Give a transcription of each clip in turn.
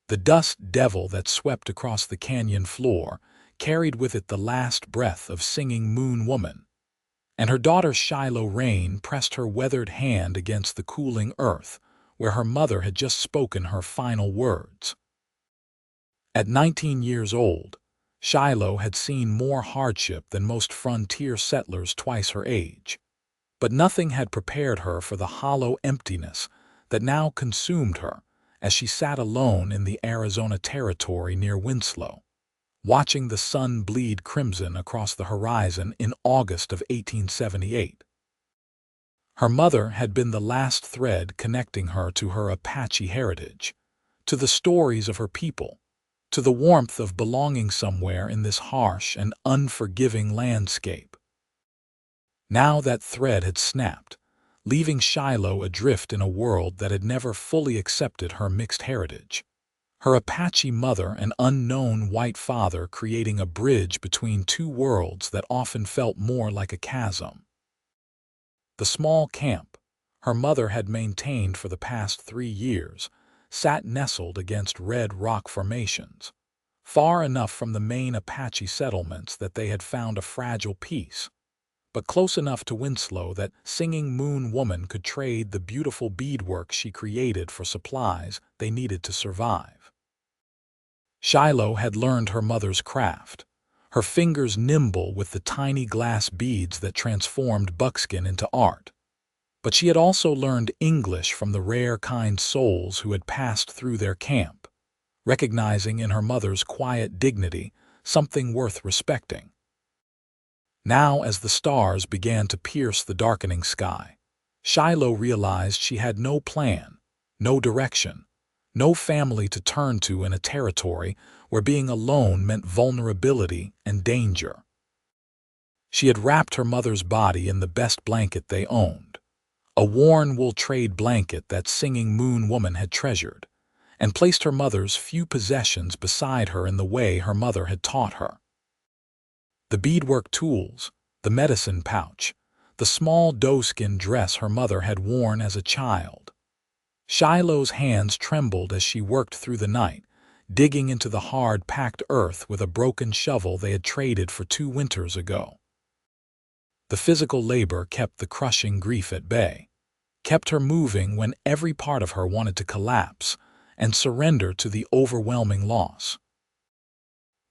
The dust devil that swept across the canyon floor carried with it the last breath of singing Moon Woman, and her daughter Shiloh Rain pressed her weathered hand against the cooling earth where her mother had just spoken her final words. At 19 years old, Shiloh had seen more hardship than most frontier settlers twice her age, but nothing had prepared her for the hollow emptiness that now consumed her as she sat alone in the Arizona Territory near Winslow, watching the sun bleed crimson across the horizon in August of 1878. Her mother had been the last thread connecting her to her Apache heritage, to the stories of her people, to the warmth of belonging somewhere in this harsh and unforgiving landscape. Now that thread had snapped, leaving Shiloh adrift in a world that had never fully accepted her mixed heritage. Her Apache mother and unknown white father creating a bridge between two worlds that often felt more like a chasm. The small camp her mother had maintained for the past 3 years sat nestled against red rock formations, far enough from the main Apache settlements that they had found a fragile peace, but close enough to Winslow that Singing Moon Woman could trade the beautiful beadwork she created for supplies they needed to survive. Shiloh had learned her mother's craft, her fingers nimble with the tiny glass beads that transformed buckskin into art. But she had also learned English from the rare kind souls who had passed through their camp, recognizing in her mother's quiet dignity something worth respecting. Now, as the stars began to pierce the darkening sky, Shiloh realized she had no plan, no direction, no family to turn to in a territory where being alone meant vulnerability and danger. She had wrapped her mother's body in the best blanket they owned, a worn wool trade blanket that Singing Moon Woman had treasured, and placed her mother's few possessions beside her in the way her mother had taught her. The beadwork tools, the medicine pouch, the small doeskin dress her mother had worn as a child. Shiloh's hands trembled as she worked through the night, digging into the hard, packed earth with a broken shovel they had traded for 2 winters ago. The physical labor kept the crushing grief at bay, kept her moving when every part of her wanted to collapse and surrender to the overwhelming loss.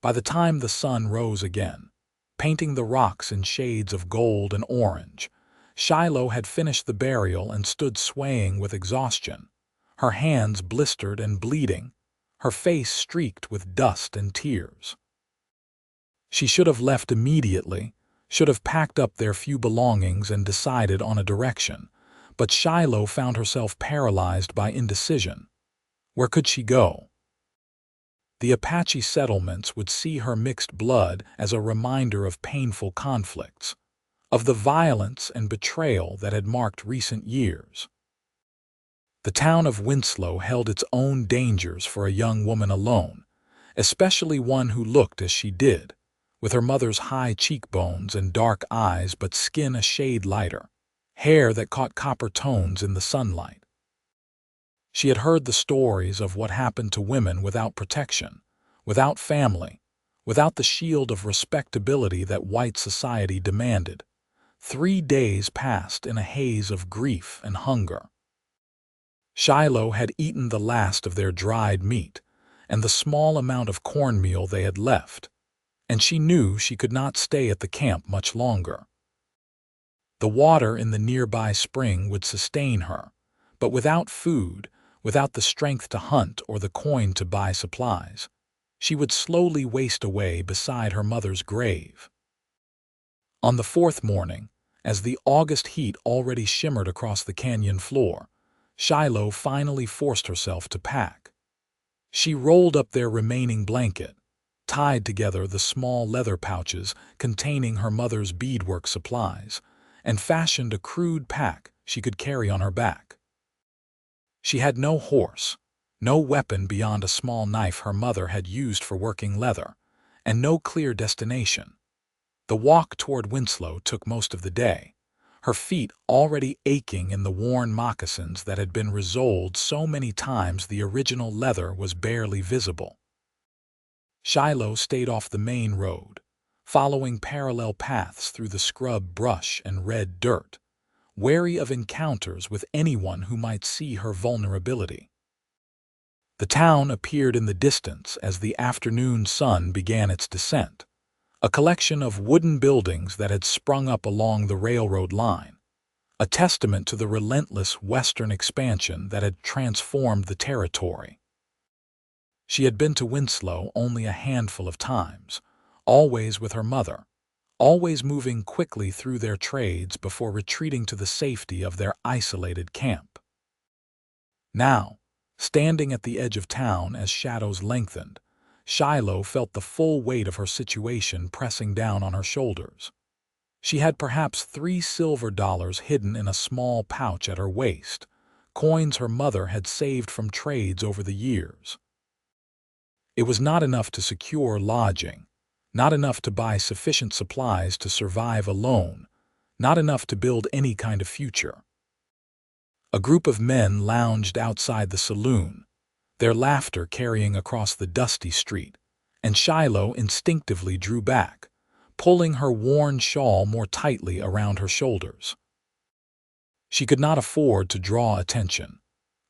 By the time the sun rose again, painting the rocks in shades of gold and orange, Shiloh had finished the burial and stood swaying with exhaustion, her hands blistered and bleeding, her face streaked with dust and tears. She should have left immediately, should have packed up their few belongings and decided on a direction, but Shiloh found herself paralyzed by indecision. Where could she go? The Apache settlements would see her mixed blood as a reminder of painful conflicts, of the violence and betrayal that had marked recent years. The town of Winslow held its own dangers for a young woman alone, especially one who looked as she did, with her mother's high cheekbones and dark eyes but skin a shade lighter, hair that caught copper tones in the sunlight. She had heard the stories of what happened to women without protection, without family, without the shield of respectability that white society demanded. 3 days passed in a haze of grief and hunger. Shiloh had eaten the last of their dried meat and the small amount of cornmeal they had left, and she knew she could not stay at the camp much longer. The water in the nearby spring would sustain her, but without food, without the strength to hunt or the coin to buy supplies, she would slowly waste away beside her mother's grave. On the 4th morning, as the August heat already shimmered across the canyon floor, Shiloh finally forced herself to pack. She rolled up their remaining blanket, tied together the small leather pouches containing her mother's beadwork supplies, and fashioned a crude pack she could carry on her back. She had no horse, no weapon beyond a small knife her mother had used for working leather, and no clear destination. The walk toward Winslow took most of the day, her feet already aching in the worn moccasins that had been resoled so many times the original leather was barely visible. Shiloh stayed off the main road, following parallel paths through the scrub brush and red dirt, wary of encounters with anyone who might see her vulnerability. The town appeared in the distance as the afternoon sun began its descent, a collection of wooden buildings that had sprung up along the railroad line, a testament to the relentless western expansion that had transformed the territory. She had been to Winslow only a handful of times, always with her mother, always moving quickly through their trades before retreating to the safety of their isolated camp. Now, standing at the edge of town as shadows lengthened, Shiloh felt the full weight of her situation pressing down on her shoulders. She had perhaps $3 hidden in a small pouch at her waist, coins her mother had saved from trades over the years. It was not enough to secure lodging, not enough to buy sufficient supplies to survive alone, not enough to build any kind of future. A group of men lounged outside the saloon, their laughter carrying across the dusty street, and Shiloh instinctively drew back, pulling her worn shawl more tightly around her shoulders. She could not afford to draw attention,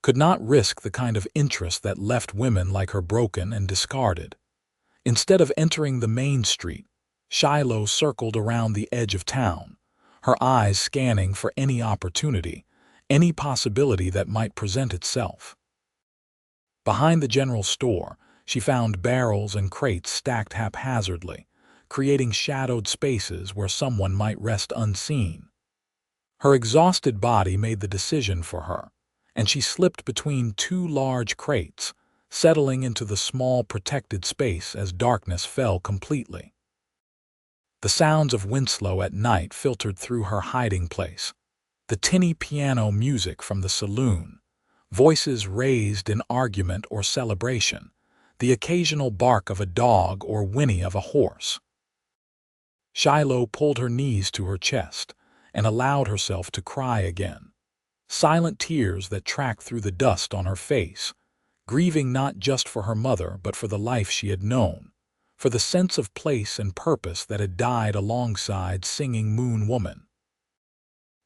could not risk the kind of interest that left women like her broken and discarded. Instead of entering the main street, Shiloh circled around the edge of town, her eyes scanning for any opportunity, any possibility that might present itself. Behind the general store, she found barrels and crates stacked haphazardly, creating shadowed spaces where someone might rest unseen. Her exhausted body made the decision for her, and she slipped between two large crates, settling into the small protected space as darkness fell completely. The sounds of Winslow at night filtered through her hiding place, the tinny piano music from the saloon, voices raised in argument or celebration, the occasional bark of a dog or whinny of a horse. Shiloh pulled her knees to her chest and allowed herself to cry again, silent tears that tracked through the dust on her face, grieving not just for her mother but for the life she had known, for the sense of place and purpose that had died alongside Singing Moon Woman.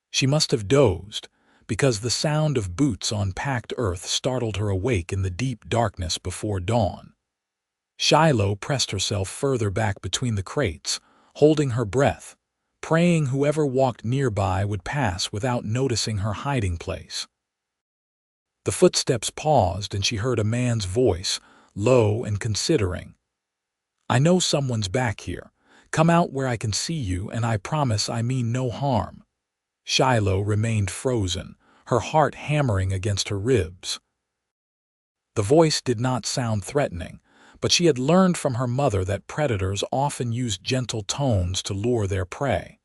She must have dozed, because the sound of boots on packed earth startled her awake in the deep darkness before dawn. Shiloh pressed herself further back between the crates, holding her breath, praying whoever walked nearby would pass without noticing her hiding place. The footsteps paused and she heard a man's voice, low and considering. "I know someone's back here. Come out where I can see you, and I promise I mean no harm." Shiloh remained frozen, her heart hammering against her ribs. The voice did not sound threatening, but she had learned from her mother that predators often use gentle tones to lure their prey.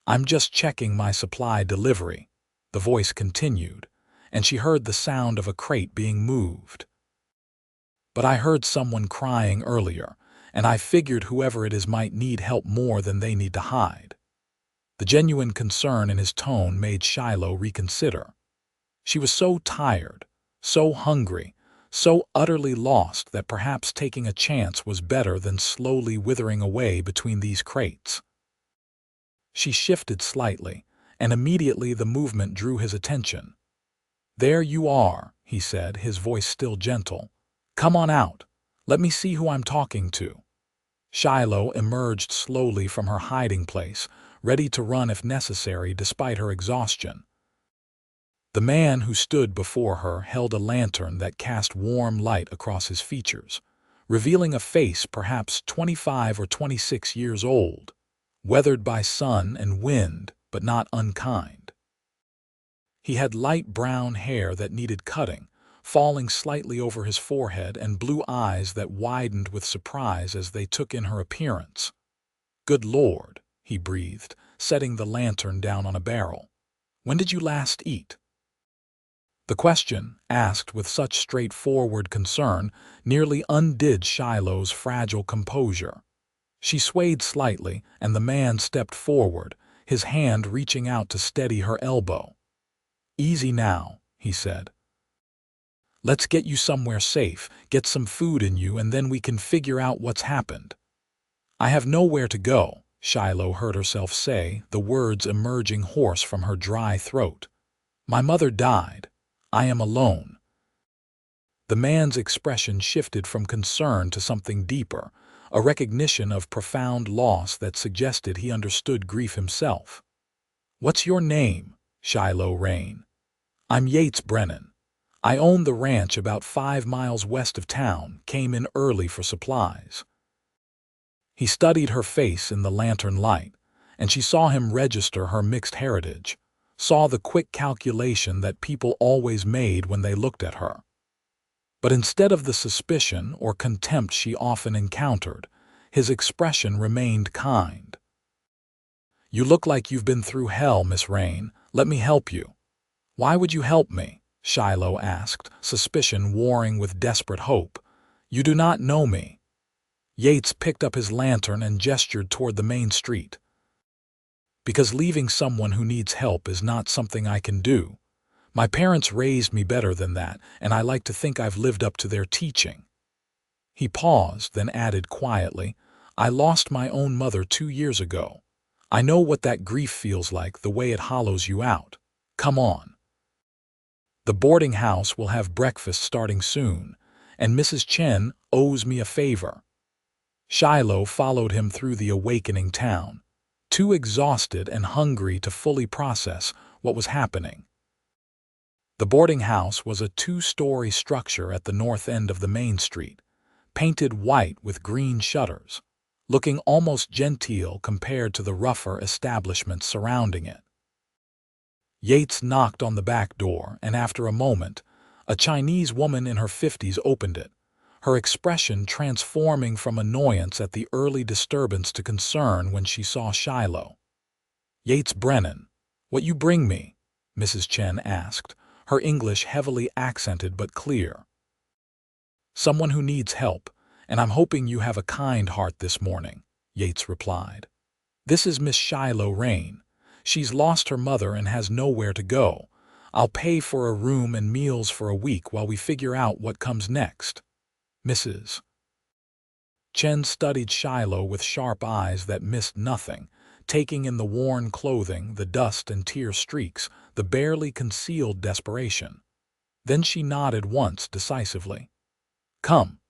"I'm just checking my supply delivery," the voice continued, and she heard the sound of a crate being moved. "But I heard someone crying earlier, and I figured whoever it is might need help more than they need to hide." The genuine concern in his tone made Shiloh reconsider. She was so tired, so hungry, so utterly lost that perhaps taking a chance was better than slowly withering away between these crates. She shifted slightly, and immediately the movement drew his attention. "There you are," he said, his voice still gentle. "Come on out. Let me see who I'm talking to." Shiloh emerged slowly from her hiding place, ready to run if necessary despite her exhaustion. The man who stood before her held a lantern that cast warm light across his features, revealing a face perhaps 25 or 26 years old, weathered by sun and wind but not unkind. He had light brown hair that needed cutting, falling slightly over his forehead, and blue eyes that widened with surprise as they took in her appearance. "Good Lord," he breathed, setting the lantern down on a barrel. "When did you last eat?" The question, asked with such straightforward concern, nearly undid Shiloh's fragile composure. She swayed slightly, and the man stepped forward, his hand reaching out to steady her elbow. "Easy now," he said. "Let's get you somewhere safe, get some food in you, and then we can figure out what's happened." "I have nowhere to go," Shiloh heard herself say, the words emerging hoarse from her dry throat. "My mother died. I am alone." The man's expression shifted from concern to something deeper, a recognition of profound loss that suggested he understood grief himself. "What's your name?" "Shiloh Rain." "I'm Yates Brennan. I own the ranch about 5 miles west of town, came in early for supplies." He studied her face in the lantern light, and she saw him register her mixed heritage, saw the quick calculation that people always made when they looked at her. But instead of the suspicion or contempt she often encountered, his expression remained kind. "You look like you've been through hell, Miss Rain. Let me help you." "Why would you help me?" Shiloh asked, suspicion warring with desperate hope. "You do not know me." Yates picked up his lantern and gestured toward the main street. "Because leaving someone who needs help is not something I can do. My parents raised me better than that, and I like to think I've lived up to their teaching." He paused, then added quietly, "I lost my own mother 2 years ago. I know what that grief feels like, the way it hollows you out. Come on. The boarding house will have breakfast starting soon, and Mrs. Chen owes me a favor." Shiloh followed him through the awakening town, too exhausted and hungry to fully process what was happening. The boarding house was a 2-story structure at the north end of the main street, painted white with green shutters, looking almost genteel compared to the rougher establishments surrounding it. Yates knocked on the back door, and after a moment, a Chinese woman in her 50s opened it, her expression transforming from annoyance at the early disturbance to concern when she saw Shiloh. "Yates Brennan, what you bring me?" Mrs. Chen asked, her English heavily accented but clear. "Someone who needs help, and I'm hoping you have a kind heart this morning," Yates replied. "This is Miss Shiloh Rain. She's lost her mother and has nowhere to go. I'll pay for a room and meals for a week while we figure out what comes next." Mrs. Chen studied Shiloh with sharp eyes that missed nothing, taking in the worn clothing, the dust and tear streaks, the barely concealed desperation. Then she nodded once decisively. "Come.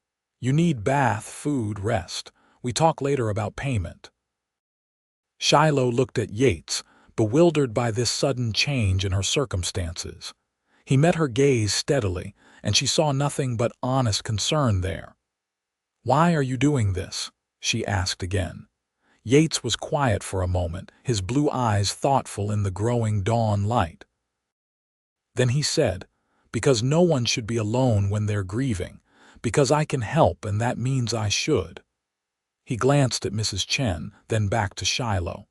You need bath, food, rest. We talk later about payment." Shiloh looked at Yates, bewildered by this sudden change in her circumstances. He met her gaze steadily, and she saw nothing but honest concern there. "Why are you doing this?" she asked again. Yates was quiet for a moment, his blue eyes thoughtful in the growing dawn light. Then he said, "Because no one should be alone when they're grieving. Because I can help, and that means I should." He glanced at Mrs. Chen, then back to Shiloh.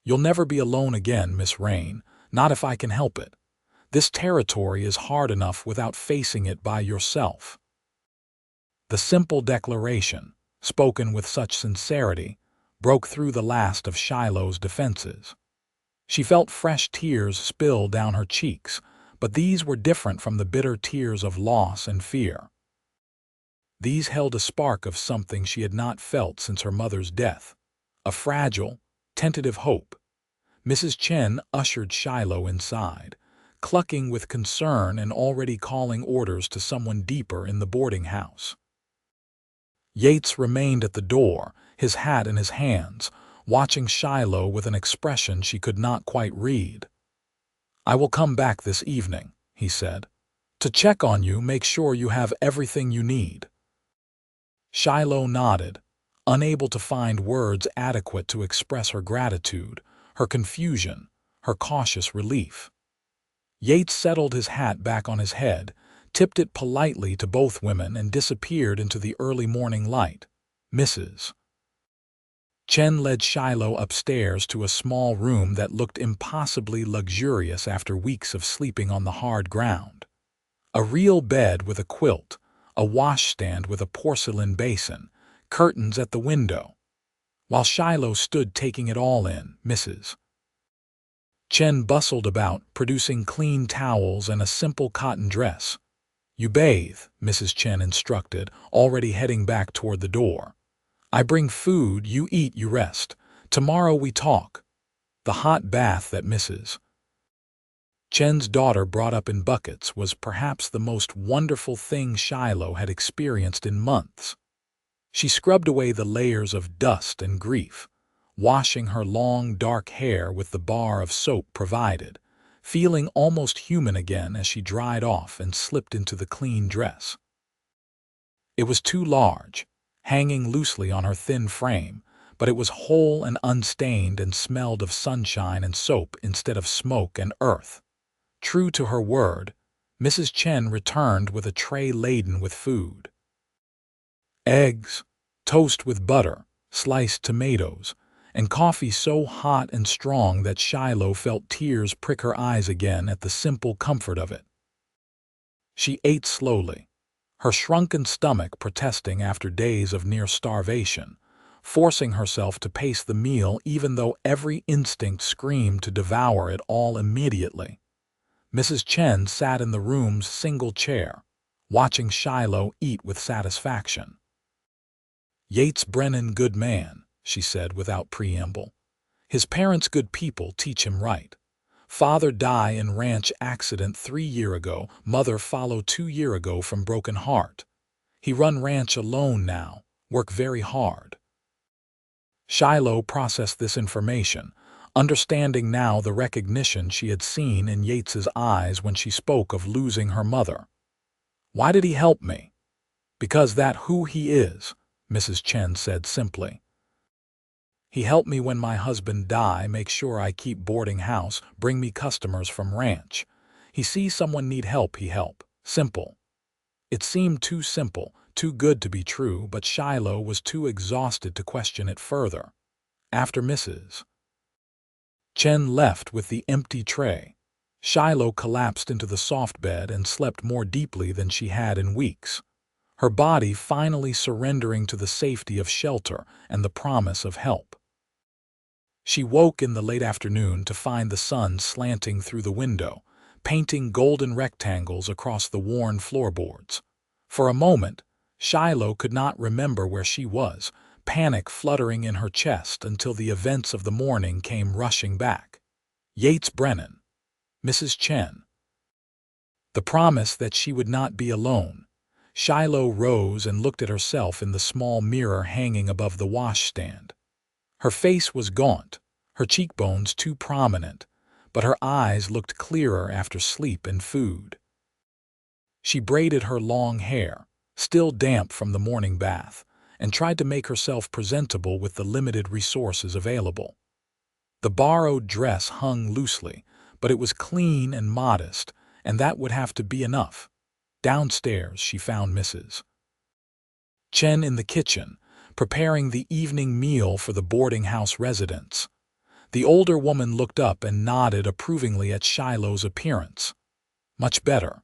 "You'll never be alone again, Miss Rain, not if I can help it. This territory is hard enough without facing it by yourself." The simple declaration, spoken with such sincerity, broke through the last of Shiloh's defenses. She felt fresh tears spill down her cheeks, but these were different from the bitter tears of loss and fear. These held a spark of something she had not felt since her mother's death, a fragile, tentative hope. Mrs. Chen ushered Shiloh inside, clucking with concern and already calling orders to someone deeper in the boarding house. Yates remained at the door, his hat in his hands, watching Shiloh with an expression she could not quite read. "I will come back this evening," he said. "To check on you, make sure you have everything you need." Shiloh nodded, unable to find words adequate to express her gratitude, her confusion, her cautious relief. Yates settled his hat back on his head, tipped it politely to both women, and disappeared into the early morning light. Mrs. Chen led Shiloh upstairs to a small room that looked impossibly luxurious after weeks of sleeping on the hard ground. A real bed with a quilt, a washstand with a porcelain basin, curtains at the window. While Shiloh stood taking it all in, Mrs. Chen bustled about, producing clean towels and a simple cotton dress. "You bathe," Mrs. Chen instructed, already heading back toward the door. "I bring food, you eat, you rest. Tomorrow we talk." The hot bath that Mrs. Chen's daughter brought up in buckets was perhaps the most wonderful thing Shiloh had experienced in months. She scrubbed away the layers of dust and grief, washing her long, dark hair with the bar of soap provided, feeling almost human again as she dried off and slipped into the clean dress. It was too large, hanging loosely on her thin frame, but it was whole and unstained and smelled of sunshine and soap instead of smoke and earth. True to her word, Mrs. Chen returned with a tray laden with food. Eggs, toast with butter, sliced tomatoes, and coffee so hot and strong that Shiloh felt tears prick her eyes again at the simple comfort of it. She ate slowly, her shrunken stomach protesting after days of near starvation, forcing herself to pace the meal even though every instinct screamed to devour it all immediately. Mrs. Chen sat in the room's single chair, watching Shiloh eat with satisfaction. "Yates Brennan good man," she said without preamble. "His parents good people teach him right. Father die in ranch accident 3 year ago, mother follow 2 year ago from broken heart. He run ranch alone now, work very hard." Shiloh processed this information, understanding now the recognition she had seen in Yates's eyes when she spoke of losing her mother. "Why did he help me?" "Because that who he is," Mrs. Chen said simply. "He helped me when my husband die, make sure I keep boarding house, bring me customers from ranch. He see someone need help, he help. Simple." It seemed too simple, too good to be true, but Shiloh was too exhausted to question it further. After Mrs. Chen left with the empty tray, Shiloh collapsed into the soft bed and slept more deeply than she had in weeks, her body finally surrendering to the safety of shelter and the promise of help. She woke in the late afternoon to find the sun slanting through the window, painting golden rectangles across the worn floorboards. For a moment, Shiloh could not remember where she was, panic fluttering in her chest until the events of the morning came rushing back. Yates Brennan, Mrs. Chen. The promise that she would not be alone. Shiloh rose and looked at herself in the small mirror hanging above the washstand. Her face was gaunt, her cheekbones too prominent, but her eyes looked clearer after sleep and food. She braided her long hair, still damp from the morning bath, and tried to make herself presentable with the limited resources available. The borrowed dress hung loosely, but it was clean and modest, and that would have to be enough. Downstairs she found Mrs. Chen in the kitchen, preparing the evening meal for the boarding house residents. The older woman looked up and nodded approvingly at Shiloh's appearance. "Much better."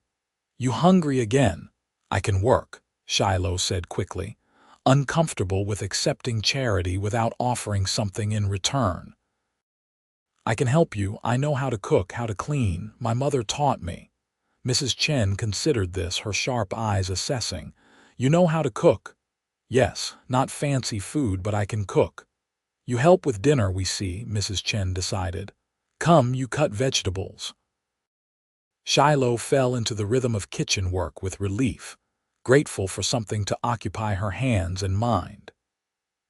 "You hungry again?" "I can work," Shiloh said quickly, uncomfortable with accepting charity without offering something in return. "I can help you. I know how to cook, how to clean. My mother taught me." Mrs. Chen considered this, her sharp eyes assessing. "You know how to cook?" "Yes, not fancy food, but I can cook." "You help with dinner, we see," Mrs. Chen decided. "Come, you cut vegetables." Shiloh fell into the rhythm of kitchen work with relief, grateful for something to occupy her hands and mind.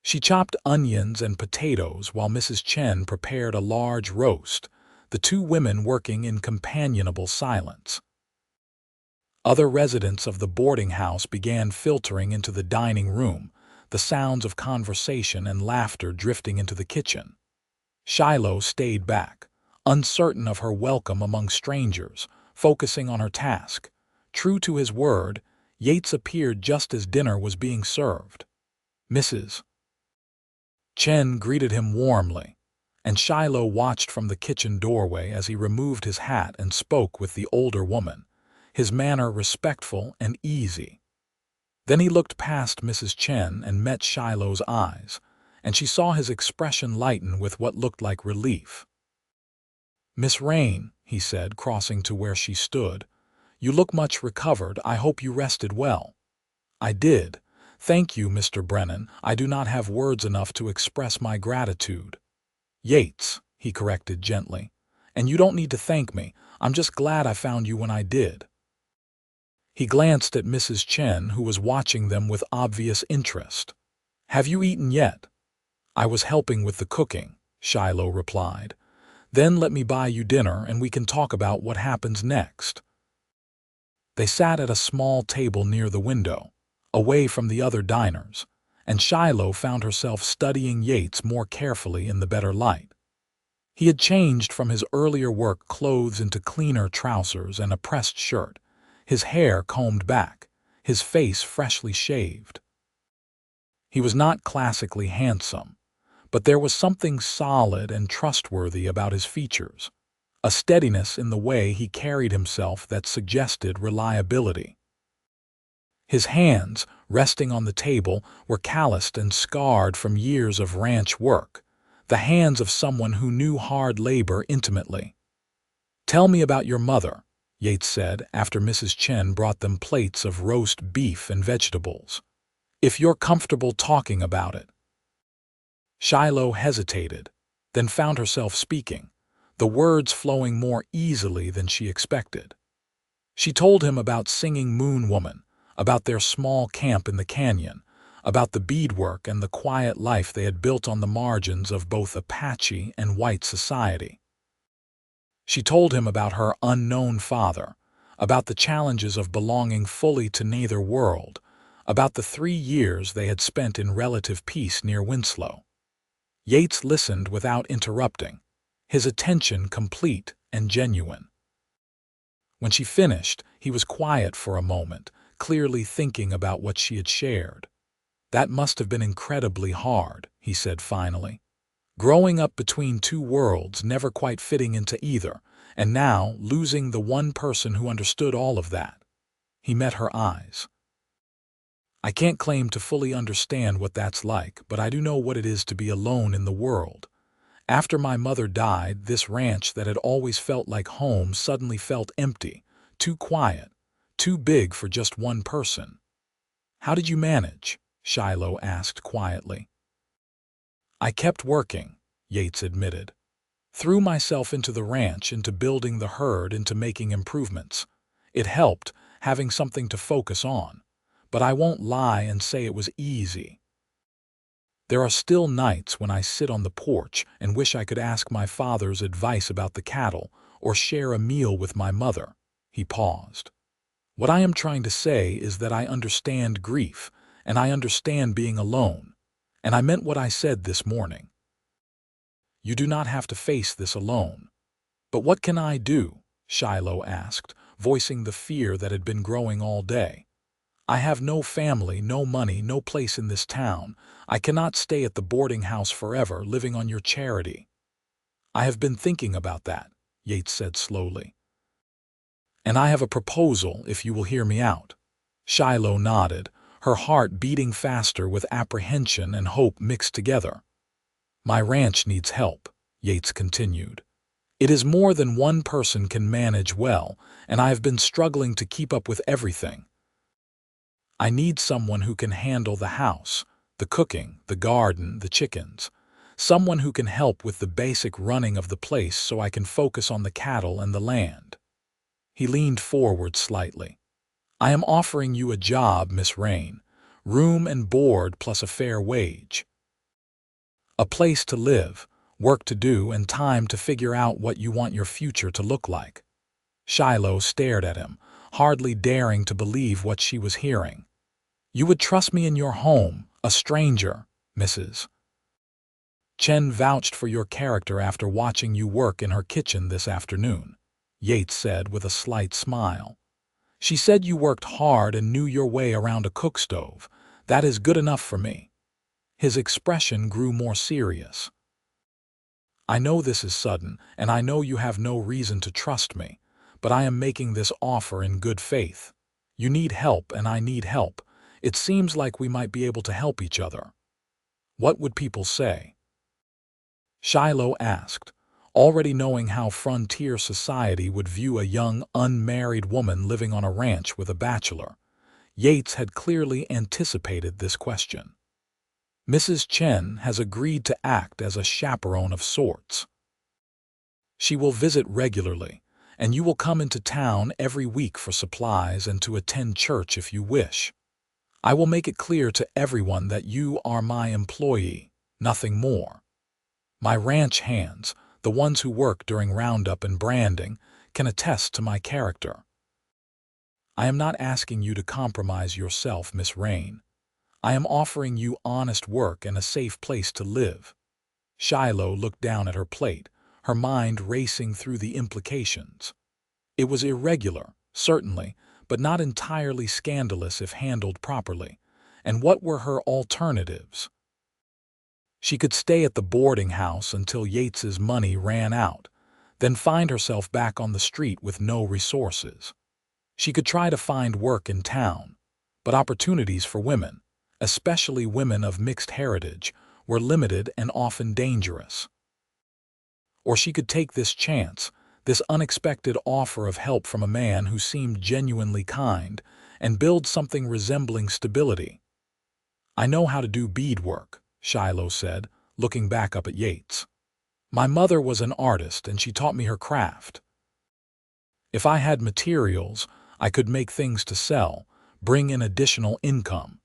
She chopped onions and potatoes while Mrs. Chen prepared a large roast, the two women working in companionable silence. Other residents of the boarding house began filtering into the dining room, the sounds of conversation and laughter drifting into the kitchen. Shiloh stayed back, uncertain of her welcome among strangers, focusing on her task. True to his word, Yates appeared just as dinner was being served. Mrs. Chen greeted him warmly, and Shiloh watched from the kitchen doorway as he removed his hat and spoke with the older woman, his manner respectful and easy. Then he looked past Mrs. Chen and met Shiloh's eyes, and she saw his expression lighten with what looked like relief. "Miss Rain," he said, crossing to where she stood, "you look much recovered. I hope you rested well." "I did. Thank you, Mr. Brennan. I do not have words enough to express my gratitude." "Yates," he corrected gently. "And you don't need to thank me. I'm just glad I found you when I did." He glanced at Mrs. Chen, who was watching them with obvious interest. "Have you eaten yet?" "I was helping with the cooking," Shiloh replied. "Then let me buy you dinner and we can talk about what happens next." They sat at a small table near the window, away from the other diners, and Shiloh found herself studying Yates more carefully in the better light. He had changed from his earlier work clothes into cleaner trousers and a pressed shirt, his hair combed back, his face freshly shaved. He was not classically handsome, but there was something solid and trustworthy about his features, a steadiness in the way he carried himself that suggested reliability. His hands, resting on the table, were calloused and scarred from years of ranch work, the hands of someone who knew hard labor intimately. "Tell me about your mother," Yates said after Mrs. Chen brought them plates of roast beef and vegetables. "If you're comfortable talking about it." Shiloh hesitated, then found herself speaking, the words flowing more easily than she expected. She told him about singing Moon Woman, about their small camp in the canyon, about the beadwork and the quiet life they had built on the margins of both Apache and white society. She told him about her unknown father, about the challenges of belonging fully to neither world, about the 3 years they had spent in relative peace near Winslow. Yates listened without interrupting, his attention complete and genuine. When she finished, he was quiet for a moment, clearly thinking about what she had shared. "That must have been incredibly hard," he said finally. "Growing up between 2 worlds, never quite fitting into either, and now losing the one person who understood all of that." He met her eyes. "I can't claim to fully understand what that's like, but I do know what it is to be alone in the world. After my mother died, this ranch that had always felt like home suddenly felt empty, too quiet, too big for just one person." "How did you manage?" Shiloh asked quietly. "I kept working," Yates admitted. "Threw myself into the ranch, into building the herd, into making improvements. It helped, having something to focus on. But I won't lie and say it was easy. There are still nights when I sit on the porch and wish I could ask my father's advice about the cattle or share a meal with my mother." He paused. "What I am trying to say is that I understand grief, and I understand being alone, and I meant what I said this morning. You do not have to face this alone." "But what can I do?" Shiloh asked, voicing the fear that had been growing all day. "I have no family, no money, no place in this town. I cannot stay at the boarding house forever, living on your charity." "I have been thinking about that," Yates said slowly. "And I have a proposal, if you will hear me out." Shiloh nodded, her heart beating faster with apprehension and hope mixed together. "My ranch needs help," Yates continued. "It is more than one person can manage well, and I have been struggling to keep up with everything. I need someone who can handle the house, the cooking, the garden, the chickens. Someone who can help with the basic running of the place so I can focus on the cattle and the land." He leaned forward slightly. "I am offering you a job, Miss Rain. Room and board plus a fair wage. A place to live, work to do, and time to figure out what you want your future to look like." Shiloh stared at him, hardly daring to believe what she was hearing. "You would trust me in your home, a stranger, Mrs. Chen vouched for your character after watching you work in her kitchen this afternoon," Yates said with a slight smile. "She said you worked hard and knew your way around a cook stove. That is good enough for me." His expression grew more serious. "I know this is sudden, and I know you have no reason to trust me, but I am making this offer in good faith. You need help and I need help. It seems like we might be able to help each other." "What would people say?" Shiloh asked, already knowing how frontier society would view a young, unmarried woman living on a ranch with a bachelor. Yates had clearly anticipated this question. Mrs. Chen has agreed to act as a chaperone of sorts. She will visit regularly, and you will come into town every week for supplies and to attend church if you wish. I will make it clear to everyone that you are my employee, nothing more. My ranch hands, the ones who work during roundup and branding, can attest to my character. I am not asking you to compromise yourself, Miss Rain. I am offering you honest work and a safe place to live. Shiloh looked down at her plate, her mind racing through the implications. It was irregular, certainly, but not entirely scandalous if handled properly. And what were her alternatives? She could stay at the boarding house until Yates's money ran out, then find herself back on the street with no resources. She could try to find work in town, but opportunities for women, especially women of mixed heritage, were limited and often dangerous. Or she could take this chance, this unexpected offer of help from a man who seemed genuinely kind, and build something resembling stability. I know how to do beadwork, Shiloh said, looking back up at Yates. My mother was an artist and she taught me her craft. If I had materials, I could make things to sell, bring in additional income.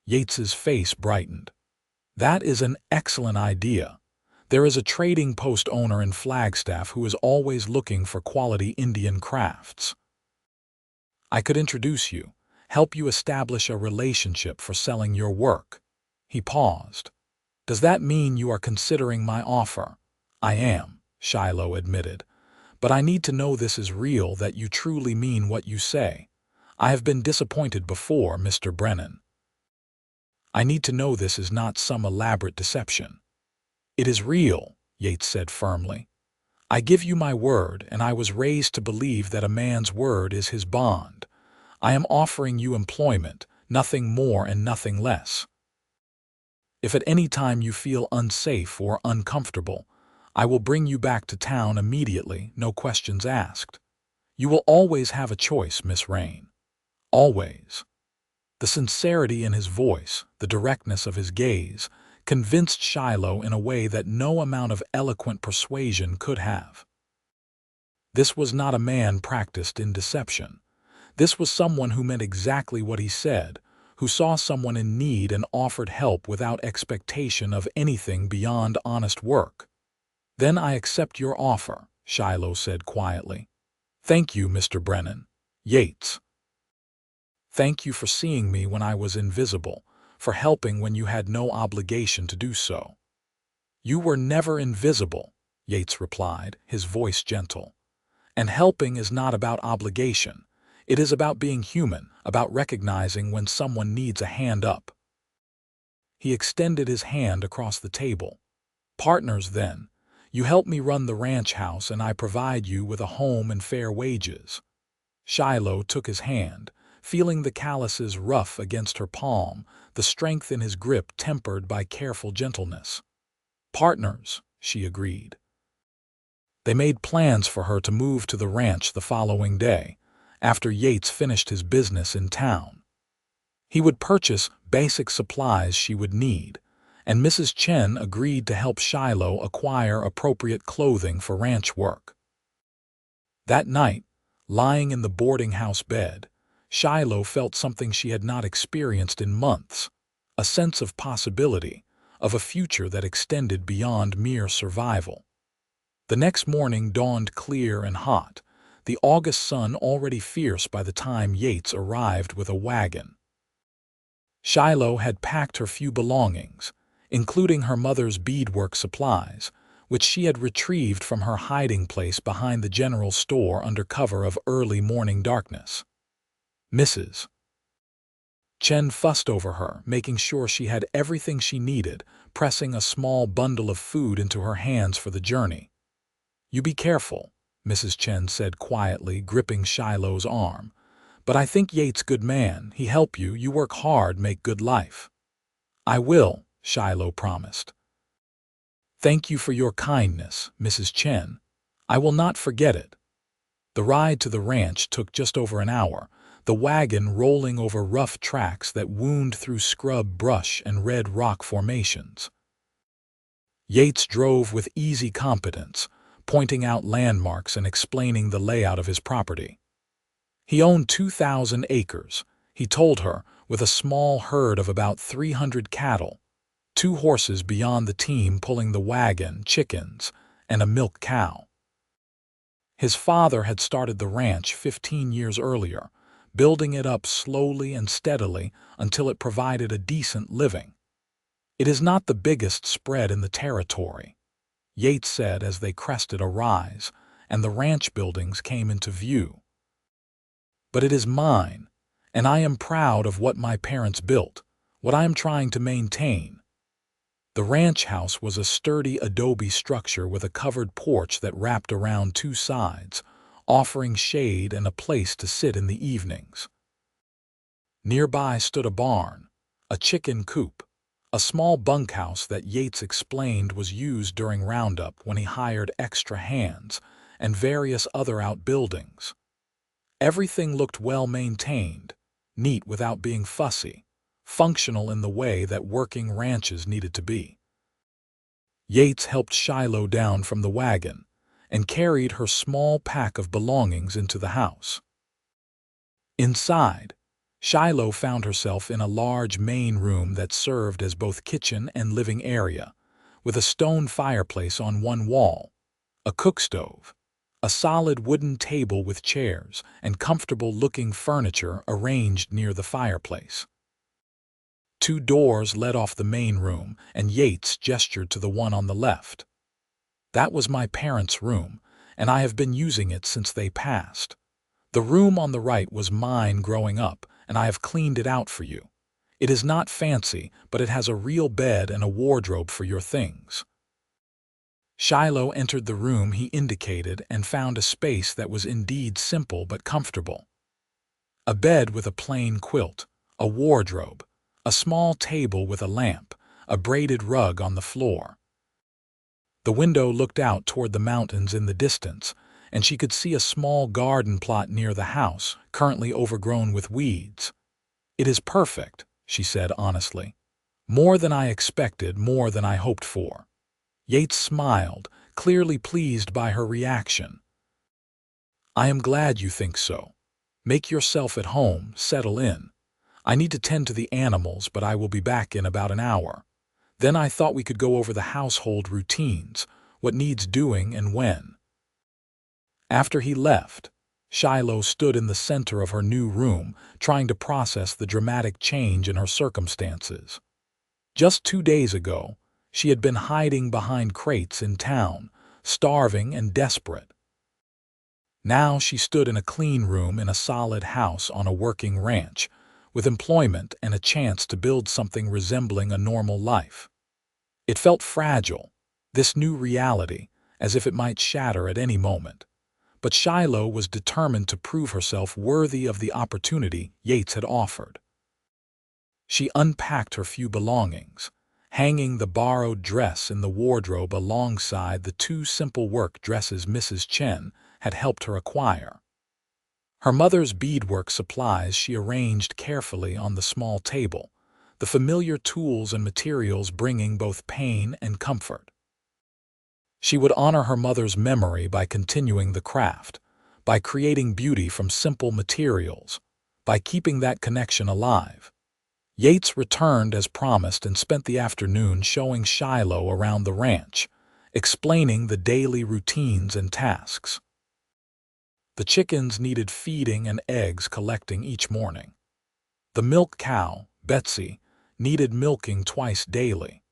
Yates's face brightened. That is an excellent idea. There is a trading post owner in Flagstaff who is always looking for quality Indian crafts. I could introduce you, help you establish a relationship for selling your work. He paused. Does that mean you are considering my offer? I am, Shiloh admitted. But I need to know this is real, that you truly mean what you say. I have been disappointed before, Mr. Brennan. I need to know this is not some elaborate deception. It is real, Yates said firmly. I give you my word, and I was raised to believe that a man's word is his bond. I am offering you employment, nothing more and nothing less. If at any time you feel unsafe or uncomfortable, I will bring you back to town immediately, no questions asked. You will always have a choice, Miss Rain. Always. The sincerity in his voice, the directness of his gaze, convinced Shiloh in a way that no amount of eloquent persuasion could have. This was not a man practiced in deception. This was someone who meant exactly what he said, who saw someone in need and offered help without expectation of anything beyond honest work. Then I accept your offer, Shiloh said quietly. Thank you, Mr. Brennan. Yates. Thank you for seeing me when I was invisible, for helping when you had no obligation to do so. You were never invisible, Yates replied, his voice gentle. And helping is not about obligation. It is about being human, about recognizing when someone needs a hand up. He extended his hand across the table. Partners, then. You help me run the ranch house and I provide you with a home and fair wages. Shiloh took his hand, feeling the calluses rough against her palm, the strength in his grip tempered by careful gentleness. Partners, she agreed. They made plans for her to move to the ranch the following day, after Yates finished his business in town. He would purchase basic supplies she would need, and Mrs. Chen agreed to help Shiloh acquire appropriate clothing for ranch work. That night, lying in the boarding house bed, Shiloh felt something she had not experienced in months, a sense of possibility, of a future that extended beyond mere survival. The next morning dawned clear and hot, the August sun already fierce by the time Yates arrived with a wagon. Shiloh had packed her few belongings, including her mother's beadwork supplies, which she had retrieved from her hiding place behind the general store under cover of early morning darkness. Mrs. Chen fussed over her, making sure she had everything she needed, pressing a small bundle of food into her hands for the journey. You be careful, Mrs. Chen said quietly, gripping Shiloh's arm. But I think Yates good man, he help you, you work hard, make good life. I will, Shiloh promised. "Thank you for your kindness, Mrs. Chen. I will not forget it." The ride to the ranch took just over an hour, the wagon rolling over rough tracks that wound through scrub brush and red rock formations. Yates drove with easy competence, pointing out landmarks and explaining the layout of his property. He owned 2,000 acres, he told her, with a small herd of about 300 cattle, 2 horses beyond the team pulling the wagon, chickens, and a milk cow. His father had started the ranch 15 years earlier, building it up slowly and steadily until it provided a decent living. "It is not the biggest spread in the territory," Yates said as they crested a rise and the ranch buildings came into view. "But it is mine, and I am proud of what my parents built, what I am trying to maintain." The ranch house was a sturdy adobe structure with a covered porch that wrapped around 2 sides, offering shade and a place to sit in the evenings. Nearby stood a barn, a chicken coop, a small bunkhouse that Yates explained was used during Roundup when he hired extra hands, and various other outbuildings. Everything looked well maintained, neat without being fussy, functional in the way that working ranches needed to be. Yates helped Shiloh down from the wagon and carried her small pack of belongings into the house. Inside, Shiloh found herself in a large main room that served as both kitchen and living area, with a stone fireplace on one wall, a cook stove, a solid wooden table with chairs and comfortable-looking furniture arranged near the fireplace. 2 doors led off the main room, and Yates gestured to the one on the left. "That was my parents' room, and I have been using it since they passed. The room on the right was mine growing up, and I have cleaned it out for you. It is not fancy, but it has a real bed and a wardrobe for your things." Shiloh entered the room he indicated and found a space that was indeed simple but comfortable. A bed with a plain quilt, a wardrobe, a small table with a lamp, a braided rug on the floor. The window looked out toward the mountains in the distance, and she could see a small garden plot near the house, currently overgrown with weeds. "It is perfect," she said honestly. "More than I expected, more than I hoped for." Yates smiled, clearly pleased by her reaction. "I am glad you think so. Make yourself at home, settle in. I need to tend to the animals, but I will be back in about an hour. Then I thought we could go over the household routines, what needs doing and when." After he left, Shiloh stood in the center of her new room, trying to process the dramatic change in her circumstances. Just 2 days ago, she had been hiding behind crates in town, starving and desperate. Now she stood in a clean room in a solid house on a working ranch, with employment and a chance to build something resembling a normal life. It felt fragile, this new reality, as if it might shatter at any moment. But Shiloh was determined to prove herself worthy of the opportunity Yates had offered. She unpacked her few belongings, hanging the borrowed dress in the wardrobe alongside the 2 simple work dresses Mrs. Chen had helped her acquire. Her mother's beadwork supplies she arranged carefully on the small table, the familiar tools and materials bringing both pain and comfort. She would honor her mother's memory by continuing the craft, by creating beauty from simple materials, by keeping that connection alive. Yates returned as promised and spent the afternoon showing Shiloh around the ranch, explaining the daily routines and tasks. The chickens needed feeding and eggs collecting each morning. The milk cow, Betsy, needed milking twice daily.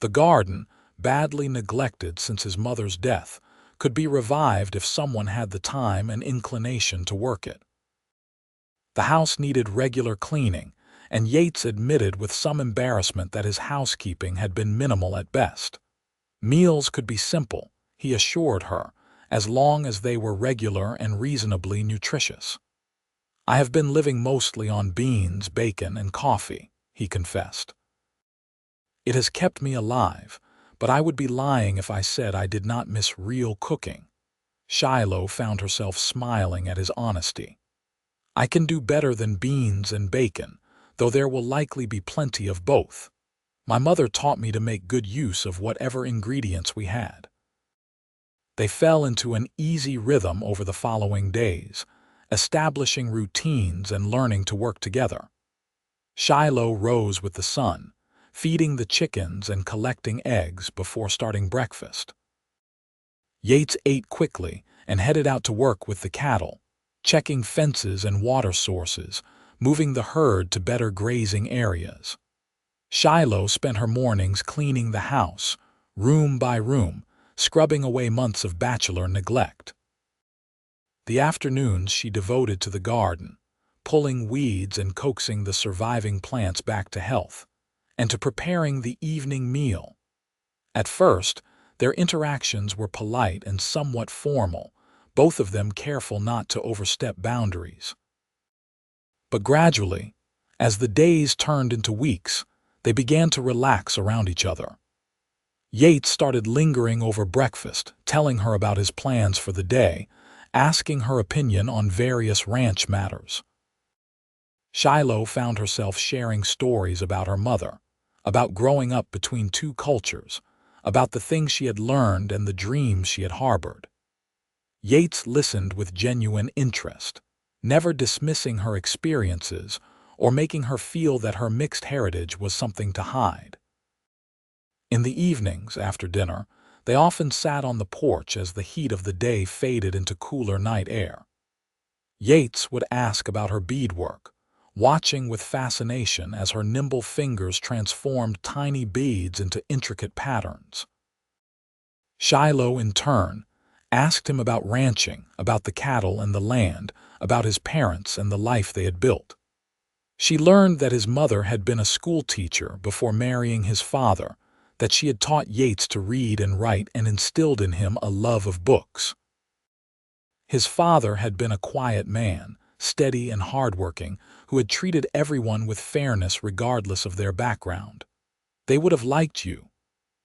The garden, badly neglected since his mother's death, could be revived if someone had the time and inclination to work it. The house needed regular cleaning, and Yates admitted with some embarrassment that his housekeeping had been minimal at best. Meals could be simple, he assured her, as long as they were regular and reasonably nutritious. "I have been living mostly on beans, bacon, and coffee," he confessed. "It has kept me alive, but I would be lying if I said I did not miss real cooking. Shiloh found herself smiling at his honesty. I can do better than beans and bacon, though there will likely be plenty of both. My mother taught me to make good use of whatever ingredients we had. They fell into an easy rhythm over the following days, establishing routines and learning to work together. Shiloh rose with the sun, feeding the chickens and collecting eggs before starting breakfast. Yates ate quickly and headed out to work with the cattle, checking fences and water sources, moving the herd to better grazing areas. Shiloh spent her mornings cleaning the house, room by room, scrubbing away months of bachelor neglect. The afternoons she devoted to the garden, pulling weeds and coaxing the surviving plants back to health, and to preparing the evening meal. At first, their interactions were polite and somewhat formal, both of them careful not to overstep boundaries. But gradually, as the days turned into weeks, they began to relax around each other. Yates started lingering over breakfast, telling her about his plans for the day, asking her opinion on various ranch matters. Shiloh found herself sharing stories about her mother, about growing up between two cultures, about the things she had learned and the dreams she had harbored. Yates listened with genuine interest, never dismissing her experiences or making her feel that her mixed heritage was something to hide. In the evenings, after dinner, they often sat on the porch as the heat of the day faded into cooler night air. Yates would ask about her beadwork, watching with fascination as her nimble fingers transformed tiny beads into intricate patterns. Shiloh, in turn, asked him about ranching, about the cattle and the land, about his parents and the life they had built. She learned that his mother had been a schoolteacher before marrying his father, that she had taught Yates to read and write and instilled in him a love of books. His father had been a quiet man, steady and hardworking, who had treated everyone with fairness regardless of their background. "They would have liked you,"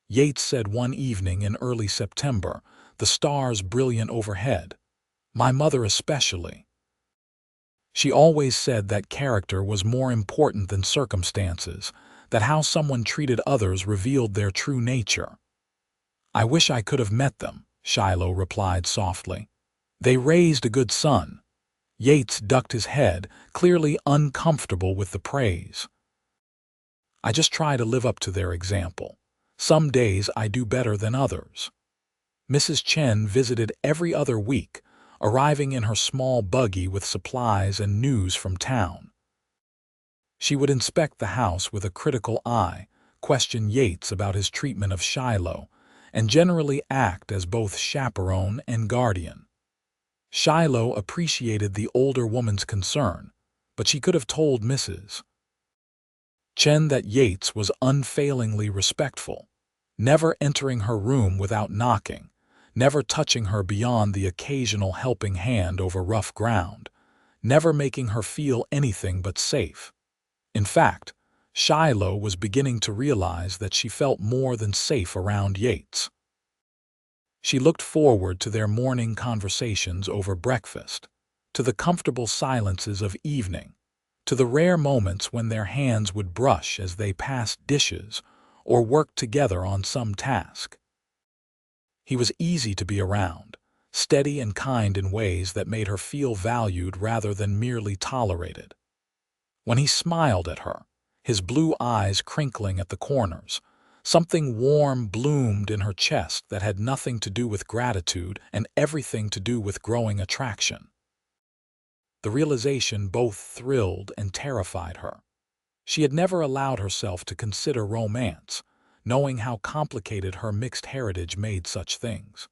Yates said one evening in early September, the stars brilliant overhead. "My mother especially. She always said that character was more important than circumstances, that how someone treated others revealed their true nature." "I wish I could have met them," Shiloh replied softly. "They raised a good son." Yates ducked his head, clearly uncomfortable with the praise. "I just try to live up to their example. Some days I do better than others." Mrs. Chen visited every other week, arriving in her small buggy with supplies and news from town. She would inspect the house with a critical eye, question Yates about his treatment of Shiloh, and generally act as both chaperone and guardian. Shiloh appreciated the older woman's concern, but she could have told Mrs. Chen that Yates was unfailingly respectful, never entering her room without knocking, never touching her beyond the occasional helping hand over rough ground, never making her feel anything but safe. In fact, Shiloh was beginning to realize that she felt more than safe around Yates. She looked forward to their morning conversations over breakfast, to the comfortable silences of evening, to the rare moments when their hands would brush as they passed dishes or worked together on some task. He was easy to be around, steady and kind in ways that made her feel valued rather than merely tolerated. When he smiled at her, his blue eyes crinkling at the corners, something warm bloomed in her chest that had nothing to do with gratitude and everything to do with growing attraction. The realization both thrilled and terrified her. She had never allowed herself to consider romance, knowing how complicated her mixed heritage made such things.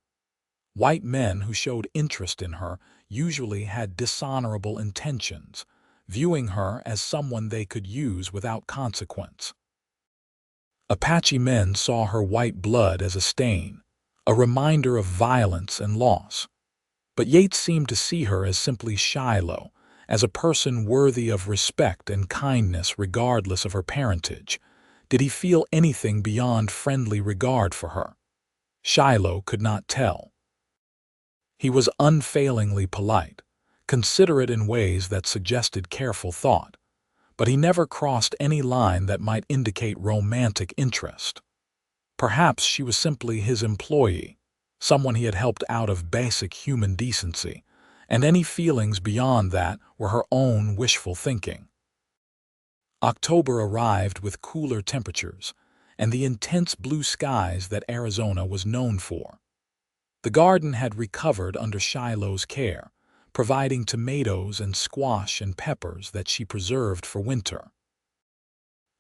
White men who showed interest in her usually had dishonorable intentions, viewing her as someone they could use without consequence. Apache men saw her white blood as a stain, a reminder of violence and loss. But Yates seemed to see her as simply Shiloh, as a person worthy of respect and kindness regardless of her parentage, Did he feel anything beyond friendly regard for her? Shiloh could not tell. He was unfailingly polite, considerate in ways that suggested careful thought, but he never crossed any line that might indicate romantic interest. Perhaps she was simply his employee, someone he had helped out of basic human decency, and any feelings beyond that were her own wishful thinking. October arrived with cooler temperatures and the intense blue skies that Arizona was known for. The garden had recovered under Shiloh's care, providing tomatoes and squash and peppers that she preserved for winter.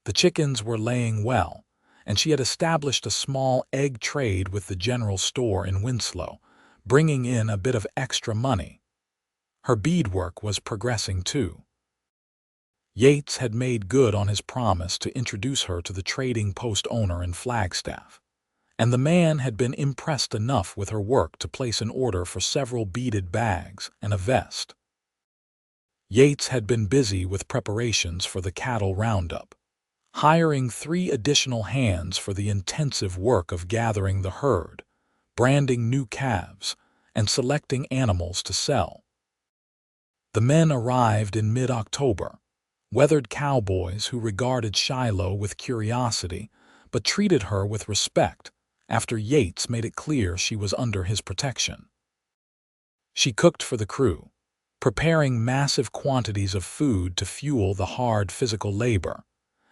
The chickens were laying well, and she had established a small egg trade with the general store in Winslow, bringing in a bit of extra money. Her beadwork was progressing too. Yates had made good on his promise to introduce her to the trading post owner in Flagstaff, and the man had been impressed enough with her work to place an order for several beaded bags and a vest. Yates had been busy with preparations for the cattle roundup, hiring 3 additional hands for the intensive work of gathering the herd, branding new calves, and selecting animals to sell. The men arrived in mid-October, weathered cowboys who regarded Shiloh with curiosity but treated her with respect after Yates made it clear she was under his protection. She cooked for the crew, preparing massive quantities of food to fuel the hard physical labor,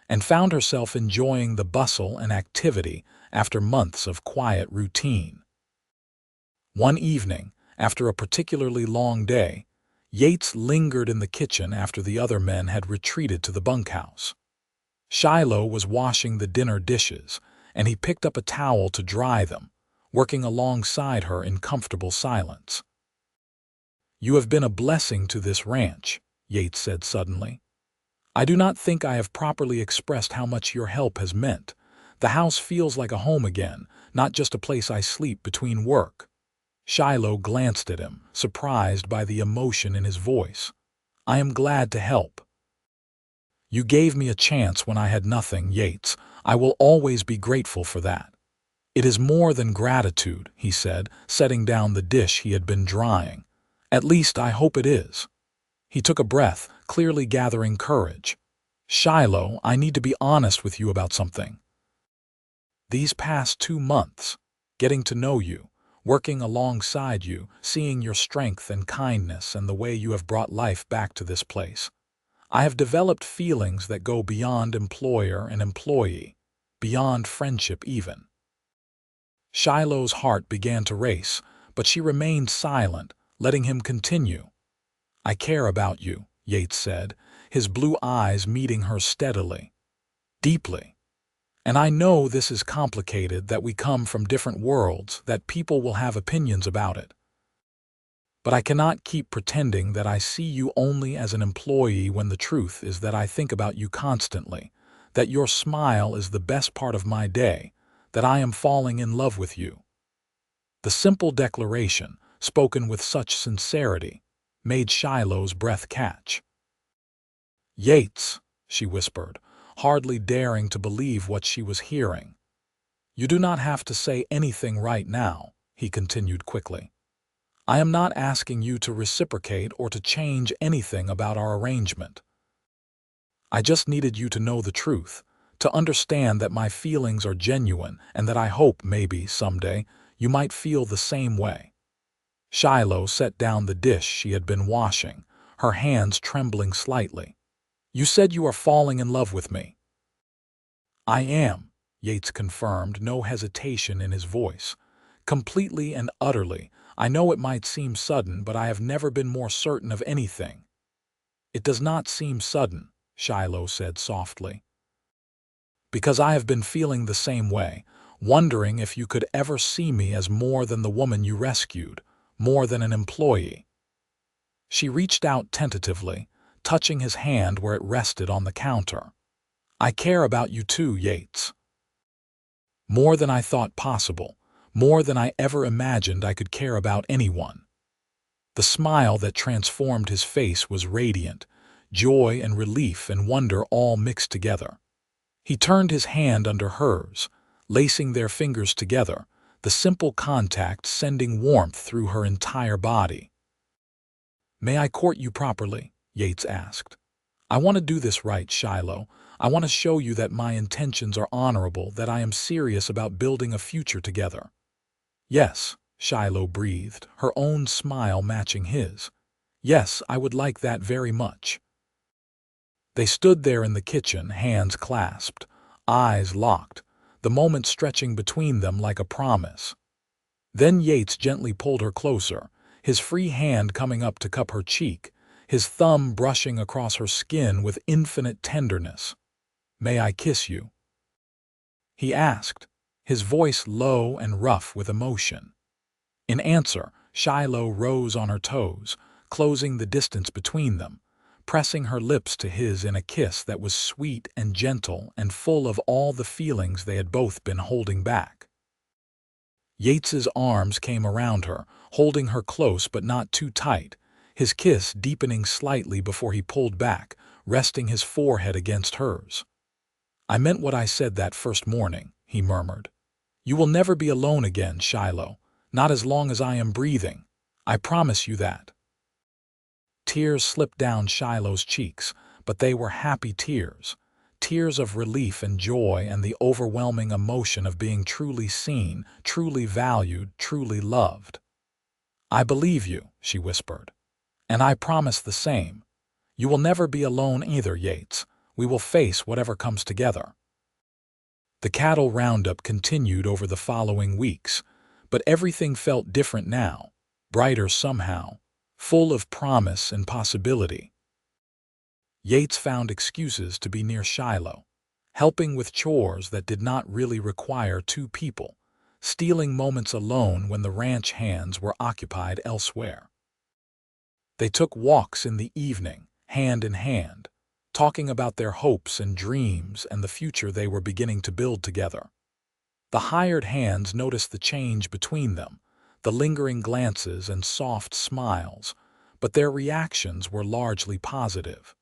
and found herself enjoying the bustle and activity after months of quiet routine. One evening, after a particularly long day, Yates lingered in the kitchen after the other men had retreated to the bunkhouse. Shiloh was washing the dinner dishes, and he picked up a towel to dry them, working alongside her in comfortable silence. "You have been a blessing to this ranch," Yates said suddenly. "I do not think I have properly expressed how much your help has meant. The house feels like a home again, not just a place I sleep between work." Shiloh glanced at him, surprised by the emotion in his voice. "I am glad to help." "You gave me a chance when I had nothing, Yates. I will always be grateful for that." "It is more than gratitude," he said, setting down the dish he had been drying. "At least I hope it is." He took a breath, clearly gathering courage. "Shiloh, I need to be honest with you about something. These past 2 months, getting to know you, working alongside you, seeing your strength and kindness and the way you have brought life back to this place, I have developed feelings that go beyond employer and employee, beyond friendship even." Shiloh's heart began to race, but she remained silent, letting him continue. "I care about you," Yates said, his blue eyes meeting hers steadily. "Deeply. And I know this is complicated, that we come from different worlds, that people will have opinions about it. But I cannot keep pretending that I see you only as an employee when the truth is that I think about you constantly, that your smile is the best part of my day, that I am falling in love with you." The simple declaration, spoken with such sincerity, made Shiloh's breath catch. "Yates," she whispered, hardly daring to believe what she was hearing. "You do not have to say anything right now," he continued quickly. "I am not asking you to reciprocate or to change anything about our arrangement. I just needed you to know the truth, to understand that my feelings are genuine and that I hope maybe, someday, you might feel the same way." Shiloh set down the dish she had been washing, her hands trembling slightly. "You said you are falling in love with me." "I am," Yates confirmed, no hesitation in his voice. "Completely and utterly. I know it might seem sudden, but I have never been more certain of anything." "It does not seem sudden," Shiloh said softly, "because I have been feeling the same way, wondering if you could ever see me as more than the woman you rescued, more than an employee." She reached out tentatively, touching his hand where it rested on the counter. "I care about you too, Yates. More than I thought possible, more than I ever imagined I could care about anyone." The smile that transformed his face was radiant, joy and relief and wonder all mixed together. He turned his hand under hers, lacing their fingers together, the simple contact sending warmth through her entire body. "May I court you properly?" Yates asked. "I want to do this right, Shiloh. I want to show you that my intentions are honorable, that I am serious about building a future together." "Yes," Shiloh breathed, her own smile matching his. "Yes, I would like that very much." They stood there in the kitchen, hands clasped, eyes locked, the moment stretching between them like a promise. Then Yates gently pulled her closer, his free hand coming up to cup her cheek, his thumb brushing across her skin with infinite tenderness. "May I kiss you?" he asked, his voice low and rough with emotion. In answer, Shiloh rose on her toes, closing the distance between them, pressing her lips to his in a kiss that was sweet and gentle and full of all the feelings they had both been holding back. Yates's arms came around her, holding her close but not too tight, his kiss deepening slightly before he pulled back, resting his forehead against hers. "I meant what I said that first morning," he murmured. "You will never be alone again, Shiloh, not as long as I am breathing. I promise you that." Tears slipped down Shiloh's cheeks, but they were happy tears, tears of relief and joy and the overwhelming emotion of being truly seen, truly valued, truly loved. "I believe you," she whispered. "And I promise the same. You will never be alone either, Yates. We will face whatever comes together." The cattle roundup continued over the following weeks, but everything felt different now, brighter somehow, full of promise and possibility. Yates found excuses to be near Shiloh, helping with chores that did not really require two people, stealing moments alone when the ranch hands were occupied elsewhere. They took walks in the evening, hand in hand, talking about their hopes and dreams and the future they were beginning to build together. The hired hands noticed the change between them, the lingering glances and soft smiles, but their reactions were largely positive.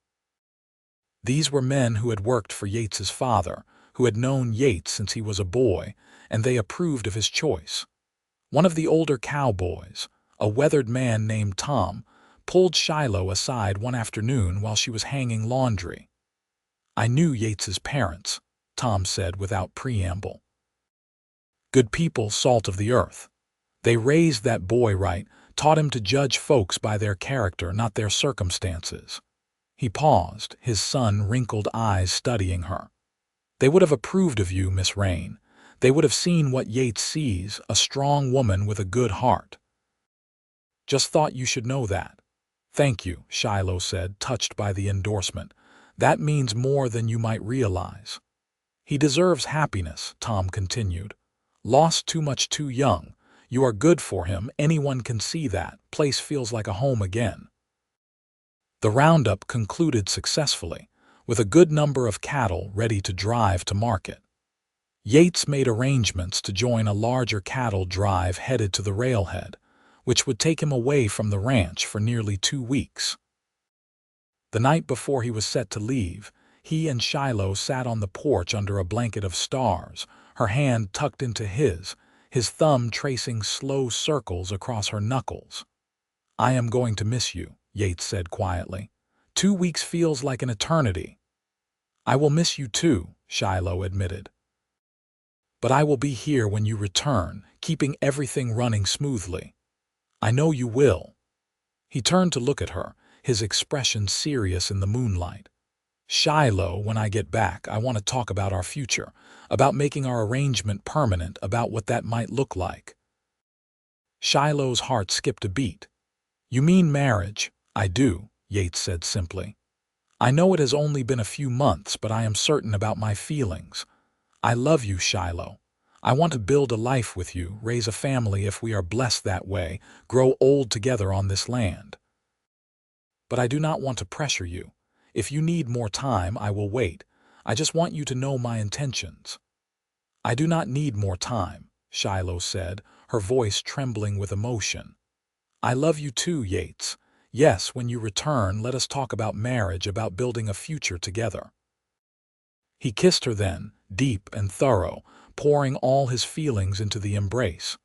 These were men who had worked for Yates's father, who had known Yates since he was a boy, and they approved of his choice. One of the older cowboys, a weathered man named Tom, pulled Shiloh aside one afternoon while she was hanging laundry. "I knew Yates's parents," Tom said without preamble. "Good people, salt of the earth. They raised that boy right, taught him to judge folks by their character, not their circumstances." He paused, his sun-wrinkled eyes studying her. "They would have approved of you, Miss Rain. They would have seen what Yates sees, a strong woman with a good heart. Just thought you should know that." "Thank you," Shiloh said, touched by the endorsement. "That means more than you might realize." "He deserves happiness," Tom continued. "Lost too much too young. You are good for him, anyone can see that. Place feels like a home again." The roundup concluded successfully, with a good number of cattle ready to drive to market. Yates made arrangements to join a larger cattle drive headed to the railhead, which would take him away from the ranch for nearly 2 weeks. The night before he was set to leave, he and Shiloh sat on the porch under a blanket of stars, her hand tucked into his thumb tracing slow circles across her knuckles. "I am going to miss you," Yates said quietly. 2 weeks feels like an eternity." "I will miss you too," Shiloh admitted. "But I will be here when you return, keeping everything running smoothly. I know you will." He turned to look at her, his expression serious in the moonlight. "Shiloh, when I get back, I want to talk about our future, about making our arrangement permanent, about what that might look like." Shiloh's heart skipped a beat. "You mean marriage?" "I do," Yates said simply. "I know it has only been a few months, but I am certain about my feelings. I love you, Shiloh. I want to build a life with you, raise a family if we are blessed that way, grow old together on this land. But I do not want to pressure you. If you need more time, I will wait. I just want you to know my intentions." "I do not need more time," Shiloh said, her voice trembling with emotion. "I love you too, Yates. Yes, when you return, let us talk about marriage, about building a future together." He kissed her then, deep and thorough, pouring all his feelings into the embrace.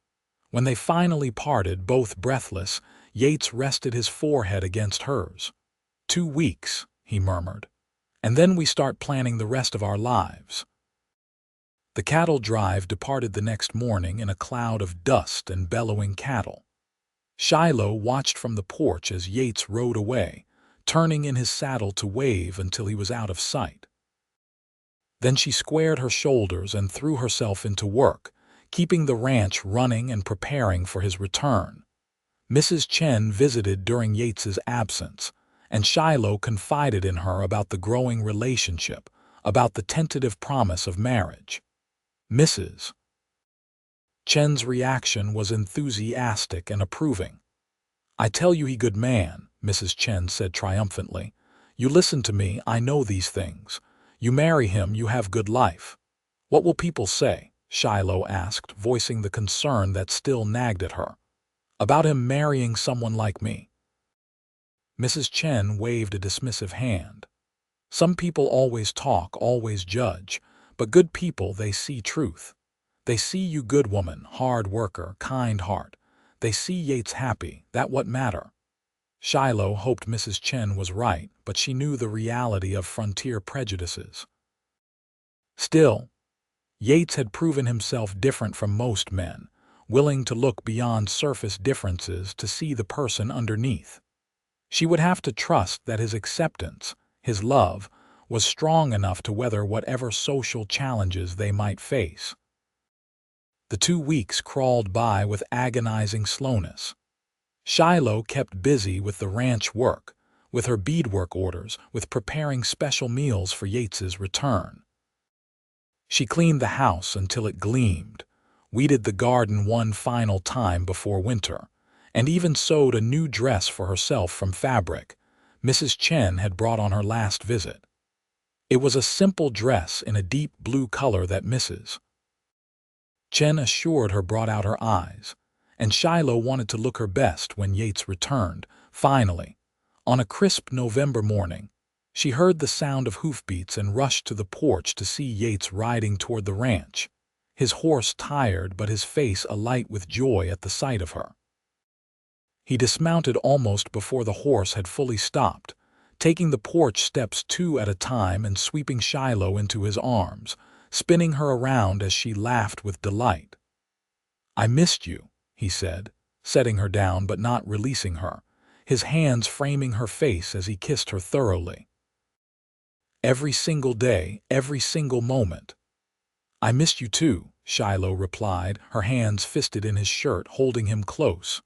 When they finally parted, both breathless, Yates rested his forehead against hers. 2 weeks, he murmured. And then we start planning the rest of our lives. The cattle drive departed the next morning in a cloud of dust and bellowing cattle. Shiloh watched from the porch as Yates rode away, turning in his saddle to wave until he was out of sight. Then she squared her shoulders and threw herself into work, keeping the ranch running and preparing for his return. Mrs. Chen visited during Yates's absence, and Shiloh confided in her about the growing relationship, about the tentative promise of marriage. Mrs. Chen's reaction was enthusiastic and approving. "I tell you he good man," Mrs. Chen said triumphantly. "You listen to me, I know these things. You marry him, you have good life." "What will people say?" Shiloh asked, voicing the concern that still nagged at her. "About him marrying someone like me?" Mrs. Chen waved a dismissive hand. "Some people always talk, always judge, but good people, they see truth. They see you good woman, hard worker, kind heart. They see Yates happy, that what matter." Shiloh hoped Mrs. Chen was right, but she knew the reality of frontier prejudices. Still, Yates had proven himself different from most men, willing to look beyond surface differences to see the person underneath. She would have to trust that his acceptance, his love, was strong enough to weather whatever social challenges they might face. The 2 weeks crawled by with agonizing slowness. Shiloh kept busy with the ranch work, with her beadwork orders, with preparing special meals for Yates's return. She cleaned the house until it gleamed, weeded the garden one final time before winter, and even sewed a new dress for herself from fabric Mrs. Chen had brought on her last visit. It was a simple dress in a deep blue color that Mrs. Chen assured her brought out her eyes, and Shiloh wanted to look her best when Yates returned. Finally, on a crisp November morning, she heard the sound of hoofbeats and rushed to the porch to see Yates riding toward the ranch, his horse tired but his face alight with joy at the sight of her. He dismounted almost before the horse had fully stopped, taking the porch steps 2 at a time and sweeping Shiloh into his arms, spinning her around as she laughed with delight. "I missed you," he said, setting her down but not releasing her, his hands framing her face as he kissed her thoroughly. "Every single day, every single moment." "I missed you too," Shiloh replied, her hands fisted in his shirt, holding him close.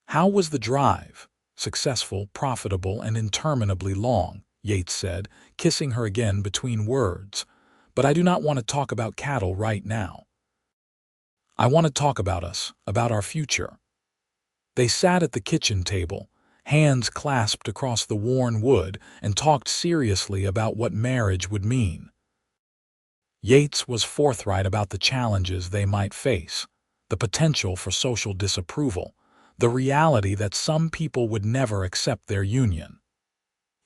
"How was the drive?" "Successful, profitable, and interminably long," Yates said, kissing her again between words. "But I do not want to talk about cattle right now. I want to talk about us, about our future." They sat at the kitchen table, hands clasped across the worn wood, and talked seriously about what marriage would mean. Yates was forthright about the challenges they might face, the potential for social disapproval, the reality that some people would never accept their union.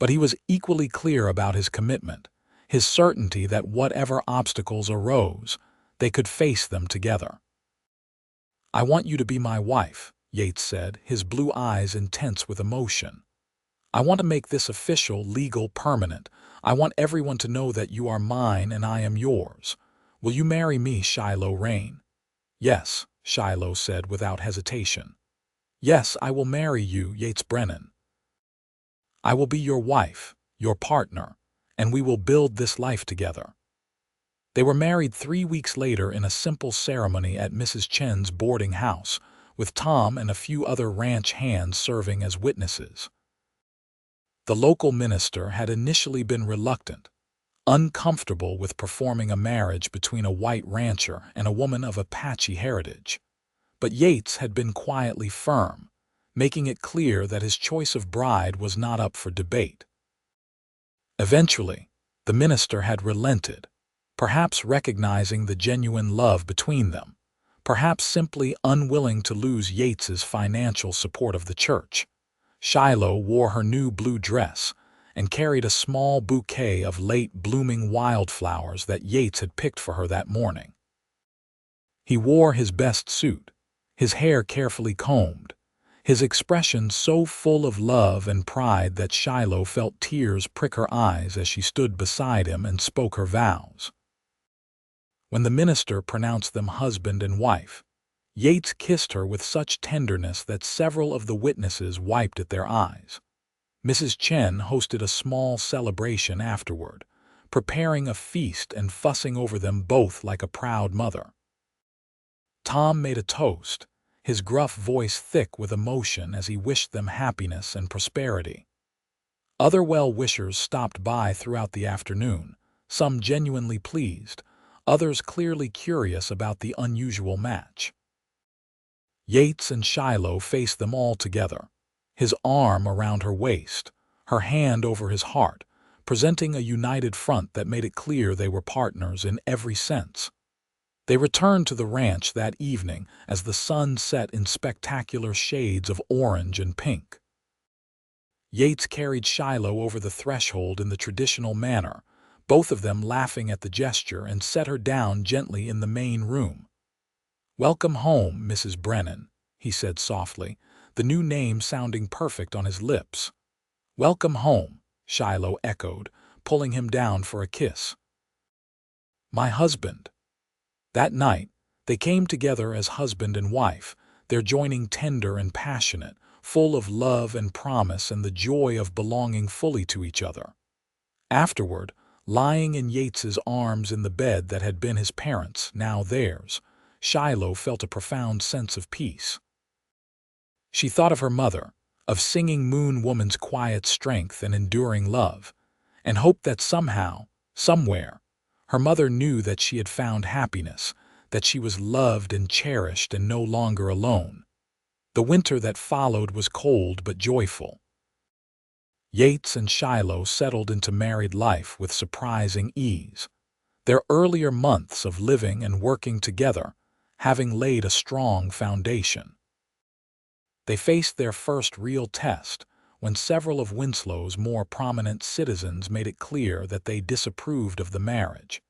But he was equally clear about his commitment, his certainty that whatever obstacles arose, they could face them together. "I want you to be my wife," Yates said, his blue eyes intense with emotion. "I want to make this official, legal, permanent. I want everyone to know that you are mine and I am yours. Will you marry me, Shiloh Rain?" "Yes," Shiloh said without hesitation. "Yes, I will marry you, Yates Brennan. I will be your wife, your partner, and we will build this life together." They were married 3 weeks later in a simple ceremony at Mrs. Chen's boarding house, with Tom and a few other ranch hands serving as witnesses. The local minister had initially been reluctant, uncomfortable with performing a marriage between a white rancher and a woman of Apache heritage. But Yates had been quietly firm, making it clear that his choice of bride was not up for debate. Eventually, the minister had relented, perhaps recognizing the genuine love between them, perhaps simply unwilling to lose Yates's financial support of the church. Shiloh wore her new blue dress, and carried a small bouquet of late-blooming wildflowers that Yates had picked for her that morning. He wore his best suit, his hair carefully combed, his expression so full of love and pride that Shiloh felt tears prick her eyes as she stood beside him and spoke her vows. When the minister pronounced them husband and wife, Yates kissed her with such tenderness that several of the witnesses wiped at their eyes. Mrs. Chen hosted a small celebration afterward, preparing a feast and fussing over them both like a proud mother. Tom made a toast, his gruff voice thick with emotion as he wished them happiness and prosperity. Other well-wishers stopped by throughout the afternoon, some genuinely pleased, others clearly curious about the unusual match. Yates and Shiloh faced them all together, his arm around her waist, her hand over his heart, presenting a united front that made it clear they were partners in every sense. They returned to the ranch that evening as the sun set in spectacular shades of orange and pink. Yates carried Shiloh over the threshold in the traditional manner, both of them laughing at the gesture, and set her down gently in the main room. "Welcome home, Mrs. Brennan," he said softly, the new name sounding perfect on his lips. "Welcome home," Shiloh echoed, pulling him down for a kiss. "My husband." That night, they came together as husband and wife, their joining tender and passionate, full of love and promise and the joy of belonging fully to each other. Afterward, lying in Yates's arms in the bed that had been his parents', now theirs, Shiloh felt a profound sense of peace. She thought of her mother, of Singing Moon Woman's quiet strength and enduring love, and hoped that somehow, somewhere, her mother knew that she had found happiness, that she was loved and cherished and no longer alone. The winter that followed was cold but joyful. Yates and Shiloh settled into married life with surprising ease, their earlier months of living and working together having laid a strong foundation. They faced their first real test when several of Winslow's more prominent citizens made it clear that they disapproved of the marriage,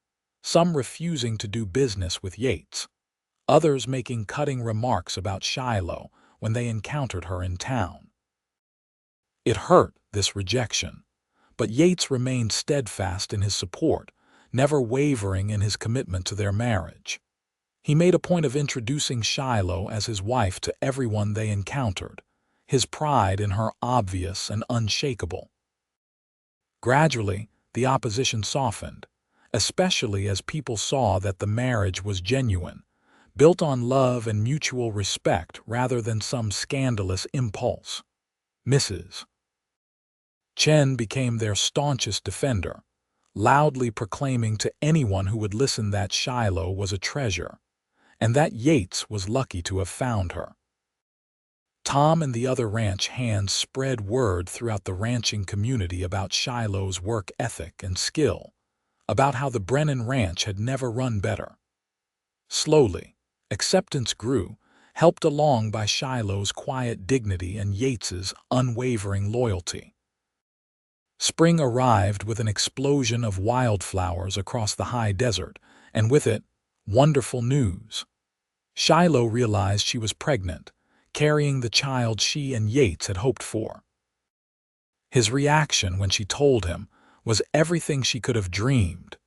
some refusing to do business with Yates, others making cutting remarks about Shiloh when they encountered her in town. It hurt, this rejection, but Yates remained steadfast in his support, never wavering in his commitment to their marriage. He made a point of introducing Shiloh as his wife to everyone they encountered, his pride in her obvious and unshakable. Gradually, the opposition softened, especially as people saw that the marriage was genuine, built on love and mutual respect rather than some scandalous impulse. Mrs. Chen became their staunchest defender, loudly proclaiming to anyone who would listen that Shiloh was a treasure, and that Yates was lucky to have found her. Tom and the other ranch hands spread word throughout the ranching community about Shiloh's work ethic and skill, about how the Brennan Ranch had never run better. Slowly, acceptance grew, helped along by Shiloh's quiet dignity and Yates's unwavering loyalty. Spring arrived with an explosion of wildflowers across the high desert, and with it, wonderful news. Shiloh realized she was pregnant, carrying the child she and Yates had hoped for. His reaction when she told him was everything she could have dreamed.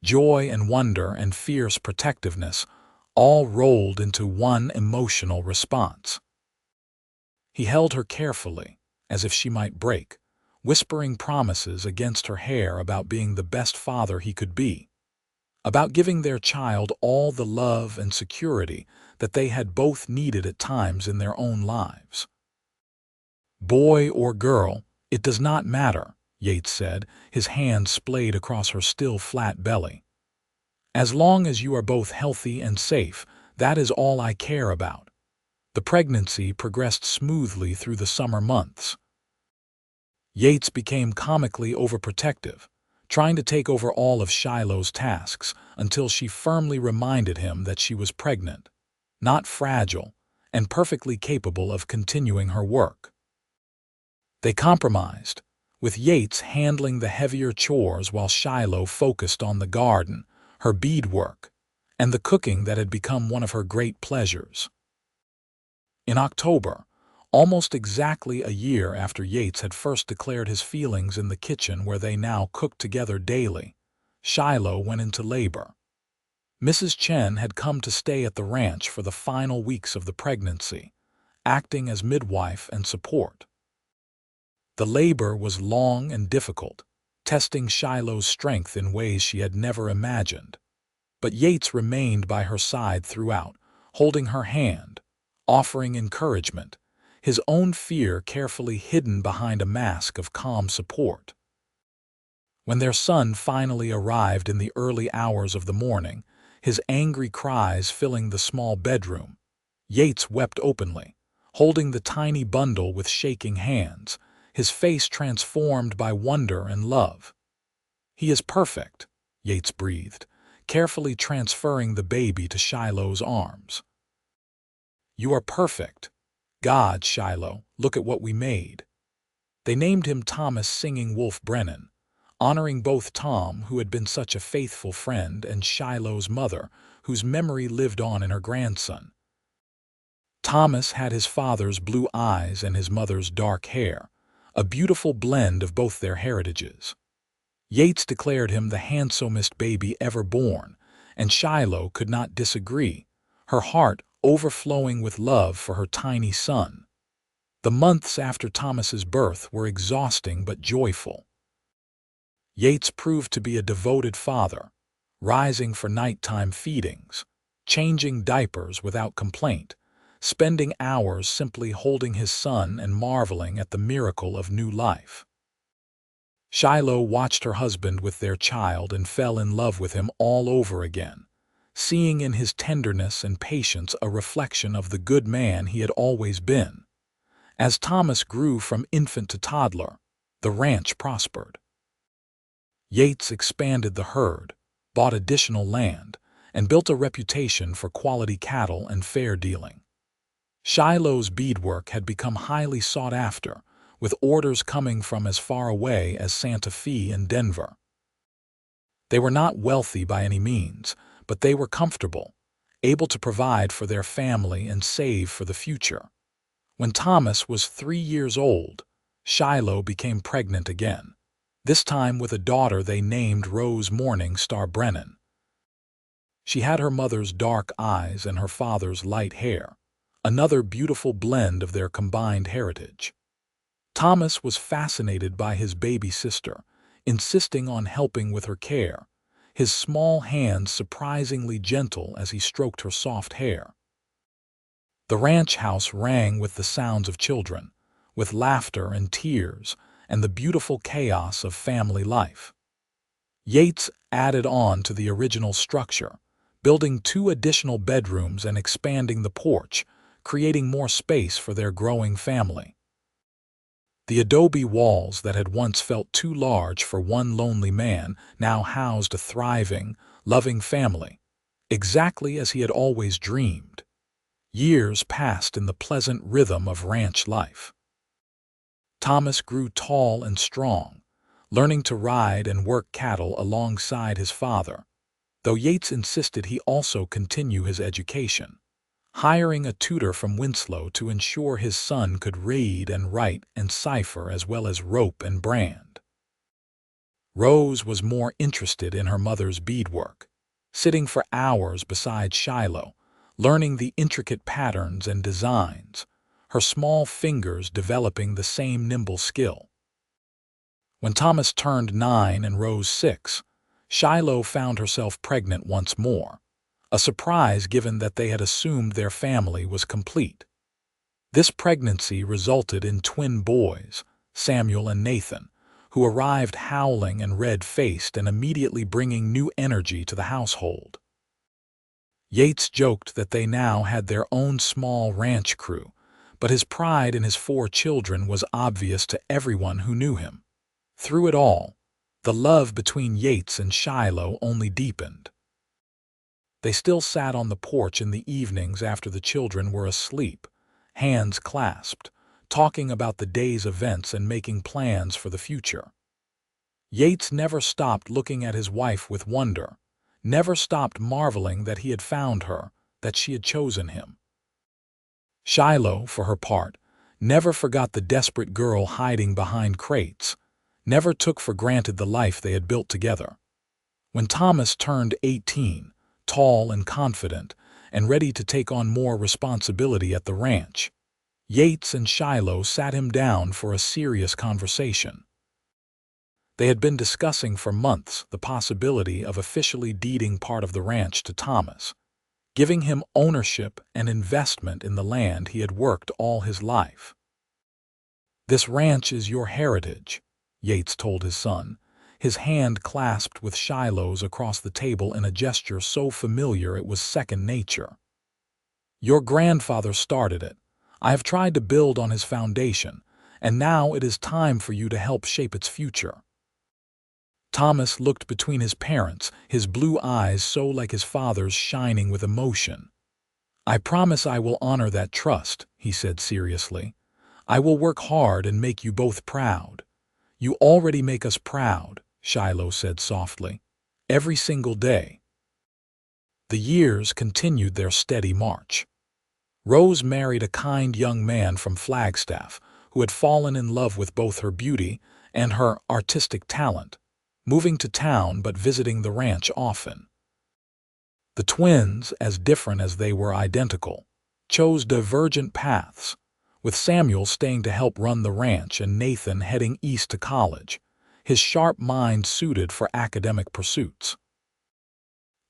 Joy and wonder and fierce protectiveness all rolled into one emotional response. He held her carefully, as if she might break, whispering promises against her hair about being the best father he could be, about giving their child all the love and security that they had both needed at times in their own lives. "Boy or girl, it does not matter," Yates said, his hand splayed across her still flat belly. "As long as you are both healthy and safe, that is all I care about." The pregnancy progressed smoothly through the summer months. Yates became comically overprotective, trying to take over all of Shiloh's tasks until she firmly reminded him that she was pregnant, not fragile, and perfectly capable of continuing her work. They compromised, with Yates handling the heavier chores while Shiloh focused on the garden, her beadwork, and the cooking that had become one of her great pleasures. In October, almost exactly a year after Yates had first declared his feelings in the kitchen where they now cooked together daily, Shiloh went into labor. Mrs. Chen had come to stay at the ranch for the final weeks of the pregnancy, acting as midwife and support. The labor was long and difficult, testing Shiloh's strength in ways she had never imagined. But Yates remained by her side throughout, holding her hand, offering encouragement, his own fear carefully hidden behind a mask of calm support. When their son finally arrived in the early hours of the morning, his angry cries filling the small bedroom, Yates wept openly, holding the tiny bundle with shaking hands, his face transformed by wonder and love. "He is perfect," Yates breathed, carefully transferring the baby to Shiloh's arms. "You are perfect. God, Shiloh, look at what we made." They named him Thomas Singing Wolf Brennan, honoring both Tom, who had been such a faithful friend, and Shiloh's mother, whose memory lived on in her grandson. Thomas had his father's blue eyes and his mother's dark hair, a beautiful blend of both their heritages. Yates declared him the handsomest baby ever born, and Shiloh could not disagree, her heart overflowing with love for her tiny son. The months after Thomas's birth were exhausting but joyful. Yates proved to be a devoted father, rising for nighttime feedings, changing diapers without complaint, spending hours simply holding his son and marveling at the miracle of new life. Shiloh watched her husband with their child and fell in love with him all over again, seeing in his tenderness and patience a reflection of the good man he had always been. As Thomas grew from infant to toddler, the ranch prospered. Yates expanded the herd, bought additional land, and built a reputation for quality cattle and fair dealing. Shiloh's beadwork had become highly sought after, with orders coming from as far away as Santa Fe and Denver. They were not wealthy by any means, but they were comfortable, able to provide for their family and save for the future. When Thomas was 3 years old, Shiloh became pregnant again, this time with a daughter they named Rose Morning Star Brennan. She had her mother's dark eyes and her father's light hair, another beautiful blend of their combined heritage. Thomas was fascinated by his baby sister, insisting on helping with her care, his small hands surprisingly gentle as he stroked her soft hair. The ranch house rang with the sounds of children, with laughter and tears, and the beautiful chaos of family life. Yates added on to the original structure, building 2 additional bedrooms and expanding the porch, creating more space for their growing family. The adobe walls that had once felt too large for one lonely man now housed a thriving, loving family, exactly as he had always dreamed. Years passed in the pleasant rhythm of ranch life. Thomas grew tall and strong, learning to ride and work cattle alongside his father, though Yates insisted he also continue his education, hiring a tutor from Winslow to ensure his son could read and write and cipher as well as rope and brand. Rose was more interested in her mother's beadwork, sitting for hours beside Shiloh, learning the intricate patterns and designs, her small fingers developing the same nimble skill. When Thomas turned 9 and Rose 6, Shiloh found herself pregnant once more, a surprise given that they had assumed their family was complete. This pregnancy resulted in twin boys, Samuel and Nathan, who arrived howling and red-faced and immediately bringing new energy to the household. Yates joked that they now had their own small ranch crew, but his pride in his 4 children was obvious to everyone who knew him. Through it all, the love between Yates and Shiloh only deepened. They still sat on the porch in the evenings after the children were asleep, hands clasped, talking about the day's events and making plans for the future. Yates never stopped looking at his wife with wonder, never stopped marveling that he had found her, that she had chosen him. Shiloh, for her part, never forgot the desperate girl hiding behind crates, never took for granted the life they had built together. When Thomas turned 18, tall and confident, and ready to take on more responsibility at the ranch, Yates and Shiloh sat him down for a serious conversation. They had been discussing for months the possibility of officially deeding part of the ranch to Thomas, giving him ownership and investment in the land he had worked all his life. "This ranch is your heritage," Yates told his son, his hand clasped with Shiloh's across the table in a gesture so familiar it was second nature. "Your grandfather started it. I have tried to build on his foundation, and now it is time for you to help shape its future." Thomas looked between his parents, his blue eyes so like his father's shining with emotion. "I promise I will honor that trust," he said seriously. "I will work hard and make you both proud." "You already make us proud," Shiloh said softly. "Every single day." The years continued their steady march. Rose married a kind young man from Flagstaff who had fallen in love with both her beauty and her artistic talent, moving to town but visiting the ranch often. The twins, as different as they were identical, chose divergent paths, with Samuel staying to help run the ranch and Nathan heading east to college, his sharp mind suited for academic pursuits.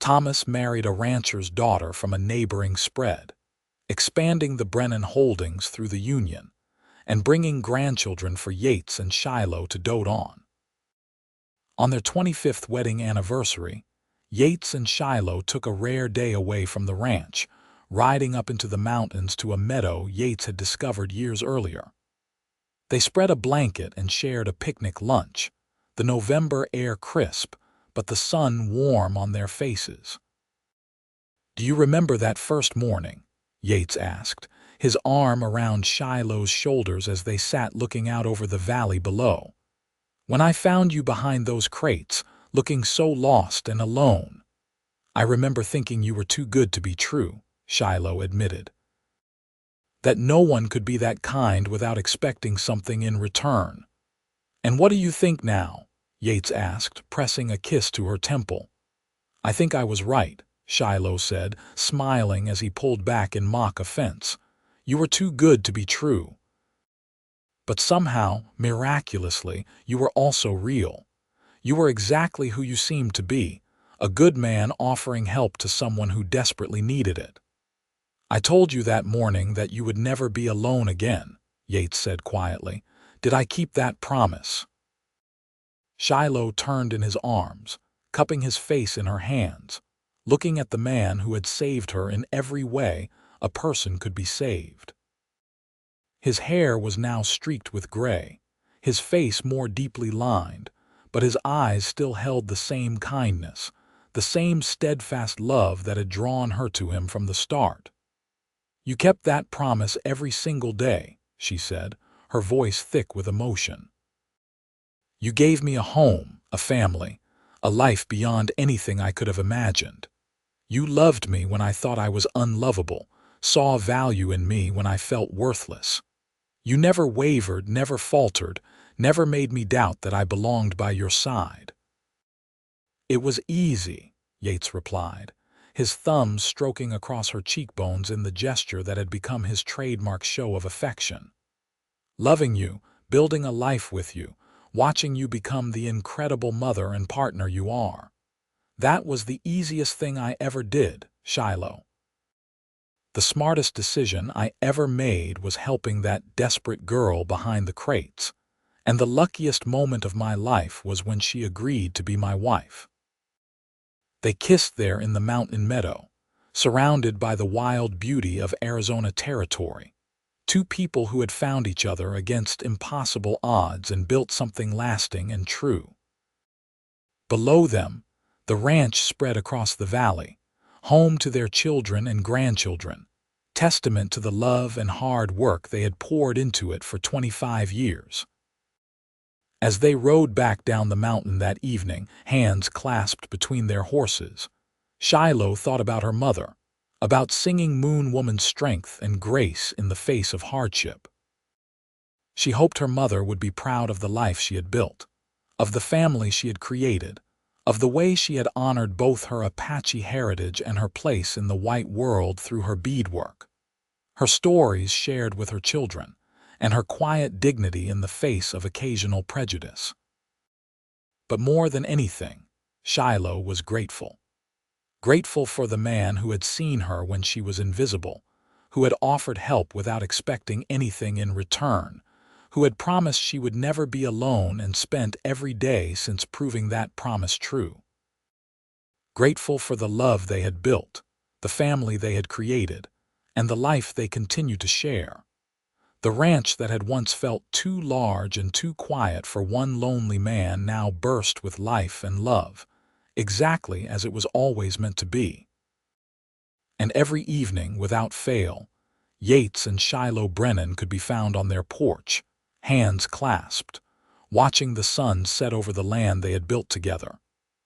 Thomas married a rancher's daughter from a neighboring spread, expanding the Brennan holdings through the union, and bringing grandchildren for Yates and Shiloh to dote on. On their 25th wedding anniversary, Yates and Shiloh took a rare day away from the ranch, riding up into the mountains to a meadow Yates had discovered years earlier. They spread a blanket and shared a picnic lunch, the November air crisp, but the sun warm on their faces. "Do you remember that first morning?" Yates asked, his arm around Shiloh's shoulders as they sat looking out over the valley below. "When I found you behind those crates, looking so lost and alone." "I remember thinking you were too good to be true," Shiloh admitted. "That no one could be that kind without expecting something in return." "And what do you think now?" Yates asked, pressing a kiss to her temple. "I think I was right," Shiloh said, smiling as he pulled back in mock offense. "You were too good to be true. But somehow, miraculously, you were also real. You were exactly who you seemed to be, a good man offering help to someone who desperately needed it." "I told you that morning that you would never be alone again," Yates said quietly. "Did I keep that promise?" Shiloh turned in his arms, cupping his face in her hands, looking at the man who had saved her in every way a person could be saved. His hair was now streaked with gray, his face more deeply lined, but his eyes still held the same kindness, the same steadfast love that had drawn her to him from the start. "You kept that promise every single day," she said, her voice thick with emotion. "You gave me a home, a family, a life beyond anything I could have imagined. You loved me when I thought I was unlovable, saw value in me when I felt worthless. You never wavered, never faltered, never made me doubt that I belonged by your side." "It was easy," Yates replied, his thumbs stroking across her cheekbones in the gesture that had become his trademark show of affection. "Loving you, building a life with you, watching you become the incredible mother and partner you are. That was the easiest thing I ever did, Shiloh. The smartest decision I ever made was helping that desperate girl behind the crates, and the luckiest moment of my life was when she agreed to be my wife." They kissed there in the mountain meadow, surrounded by the wild beauty of Arizona territory, two people who had found each other against impossible odds and built something lasting and true. Below them, the ranch spread across the valley, home to their children and grandchildren, testament to the love and hard work they had poured into it for 25 years. As they rode back down the mountain that evening, hands clasped between their horses, Shiloh thought about her mother, about Singing Moon Woman's strength and grace in the face of hardship. She hoped her mother would be proud of the life she had built, of the family she had created, of the way she had honored both her Apache heritage and her place in the white world through her beadwork, her stories shared with her children, and her quiet dignity in the face of occasional prejudice. But more than anything, Shiloh was grateful. Grateful for the man who had seen her when she was invisible, who had offered help without expecting anything in return, who had promised she would never be alone and spent every day since proving that promise true. Grateful for the love they had built, the family they had created, and the life they continued to share. The ranch that had once felt too large and too quiet for one lonely man now burst with life and love, exactly as it was always meant to be. And every evening, without fail, Yates and Shiloh Brennan could be found on their porch, hands clasped, watching the sun set over the land they had built together,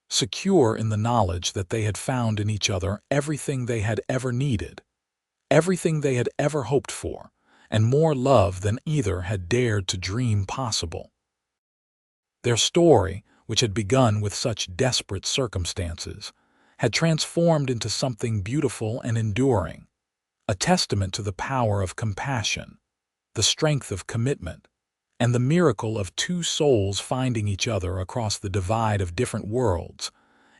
secure in the knowledge that they had found in each other everything they had ever needed, everything they had ever hoped for, and more love than either had dared to dream possible. Their story, which had begun with such desperate circumstances, had transformed into something beautiful and enduring, a testament to the power of compassion, the strength of commitment, and the miracle of two souls finding each other across the divide of different worlds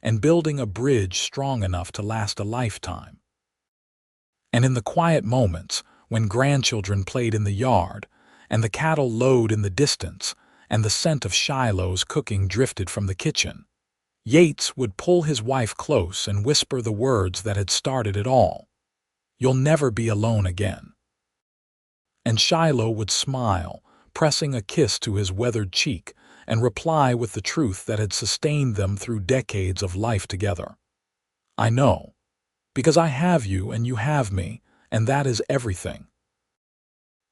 and building a bridge strong enough to last a lifetime. And in the quiet moments, when grandchildren played in the yard, and the cattle lowed in the distance, and the scent of Shiloh's cooking drifted from the kitchen, Yates would pull his wife close and whisper the words that had started it all. "You'll never be alone again." And Shiloh would smile, pressing a kiss to his weathered cheek, and reply with the truth that had sustained them through decades of life together. "I know, because I have you and you have me, and that is everything."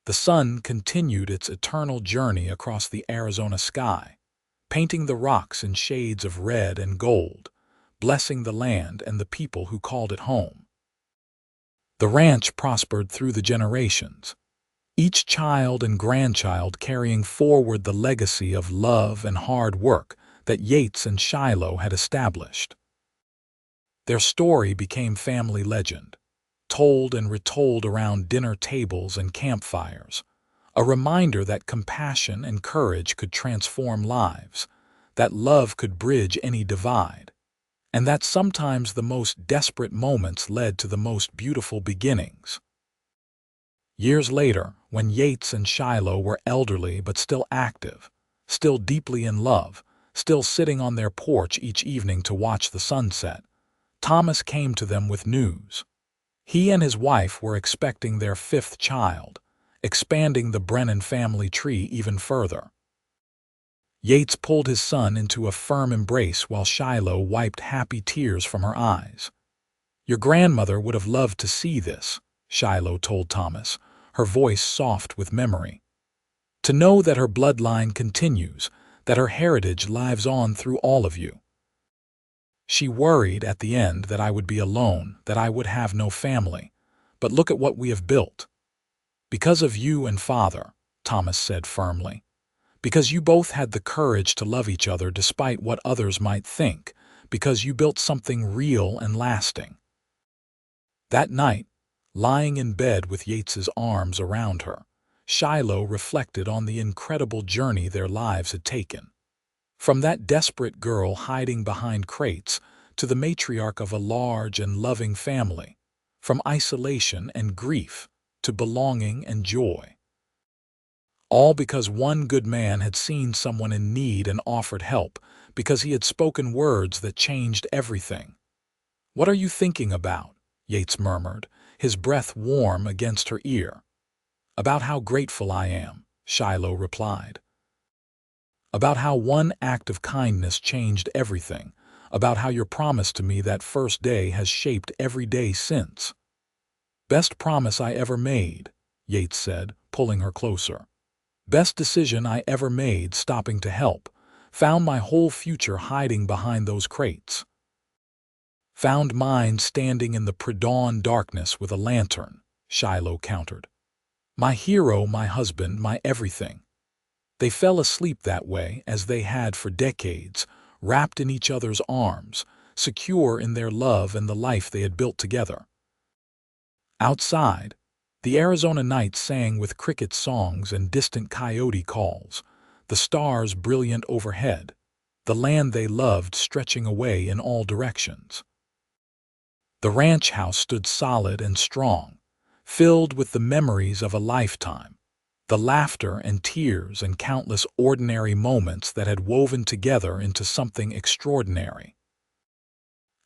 The sun continued its eternal journey across the Arizona sky, painting the rocks in shades of red and gold, blessing the land and the people who called it home. The ranch prospered through the generations, each child and grandchild carrying forward the legacy of love and hard work that Yates and Shiloh had established. Their story became family legend, told and retold around dinner tables and campfires, a reminder that compassion and courage could transform lives, that love could bridge any divide, and that sometimes the most desperate moments led to the most beautiful beginnings. Years later, when Yates and Shiloh were elderly but still active, still deeply in love, still sitting on their porch each evening to watch the sunset, Thomas came to them with news. He and his wife were expecting their fifth child, expanding the Brennan family tree even further. Yates pulled his son into a firm embrace while Shiloh wiped happy tears from her eyes. "Your grandmother would have loved to see this," Shiloh told Thomas, her voice soft with memory. "To know that her bloodline continues, that her heritage lives on through all of you. She worried at the end that I would be alone, that I would have no family. But look at what we have built." "Because of you and Father," Thomas said firmly. "Because you both had the courage to love each other despite what others might think, because you built something real and lasting." That night, lying in bed with Yates's arms around her, Shiloh reflected on the incredible journey their lives had taken. From that desperate girl hiding behind crates to the matriarch of a large and loving family, from isolation and grief to belonging and joy. All because one good man had seen someone in need and offered help, because he had spoken words that changed everything. "What are you thinking about?" Yates murmured, his breath warm against her ear. "About how grateful I am," Shiloh replied. "About how one act of kindness changed everything, about how your promise to me that first day has shaped every day since." Best promise I ever made, Yates said, pulling her closer. Best decision I ever made stopping to help. Found my whole future hiding behind those crates. Found mine standing in the pre-dawn darkness with a lantern, Shiloh countered. My hero, my husband, my everything. They fell asleep that way as they had for decades, wrapped in each other's arms, secure in their love and the life they had built together. Outside, the Arizona night sang with cricket songs and distant coyote calls, the stars brilliant overhead, the land they loved stretching away in all directions. The ranch house stood solid and strong, filled with the memories of a lifetime, the laughter and tears and countless ordinary moments that had woven together into something extraordinary.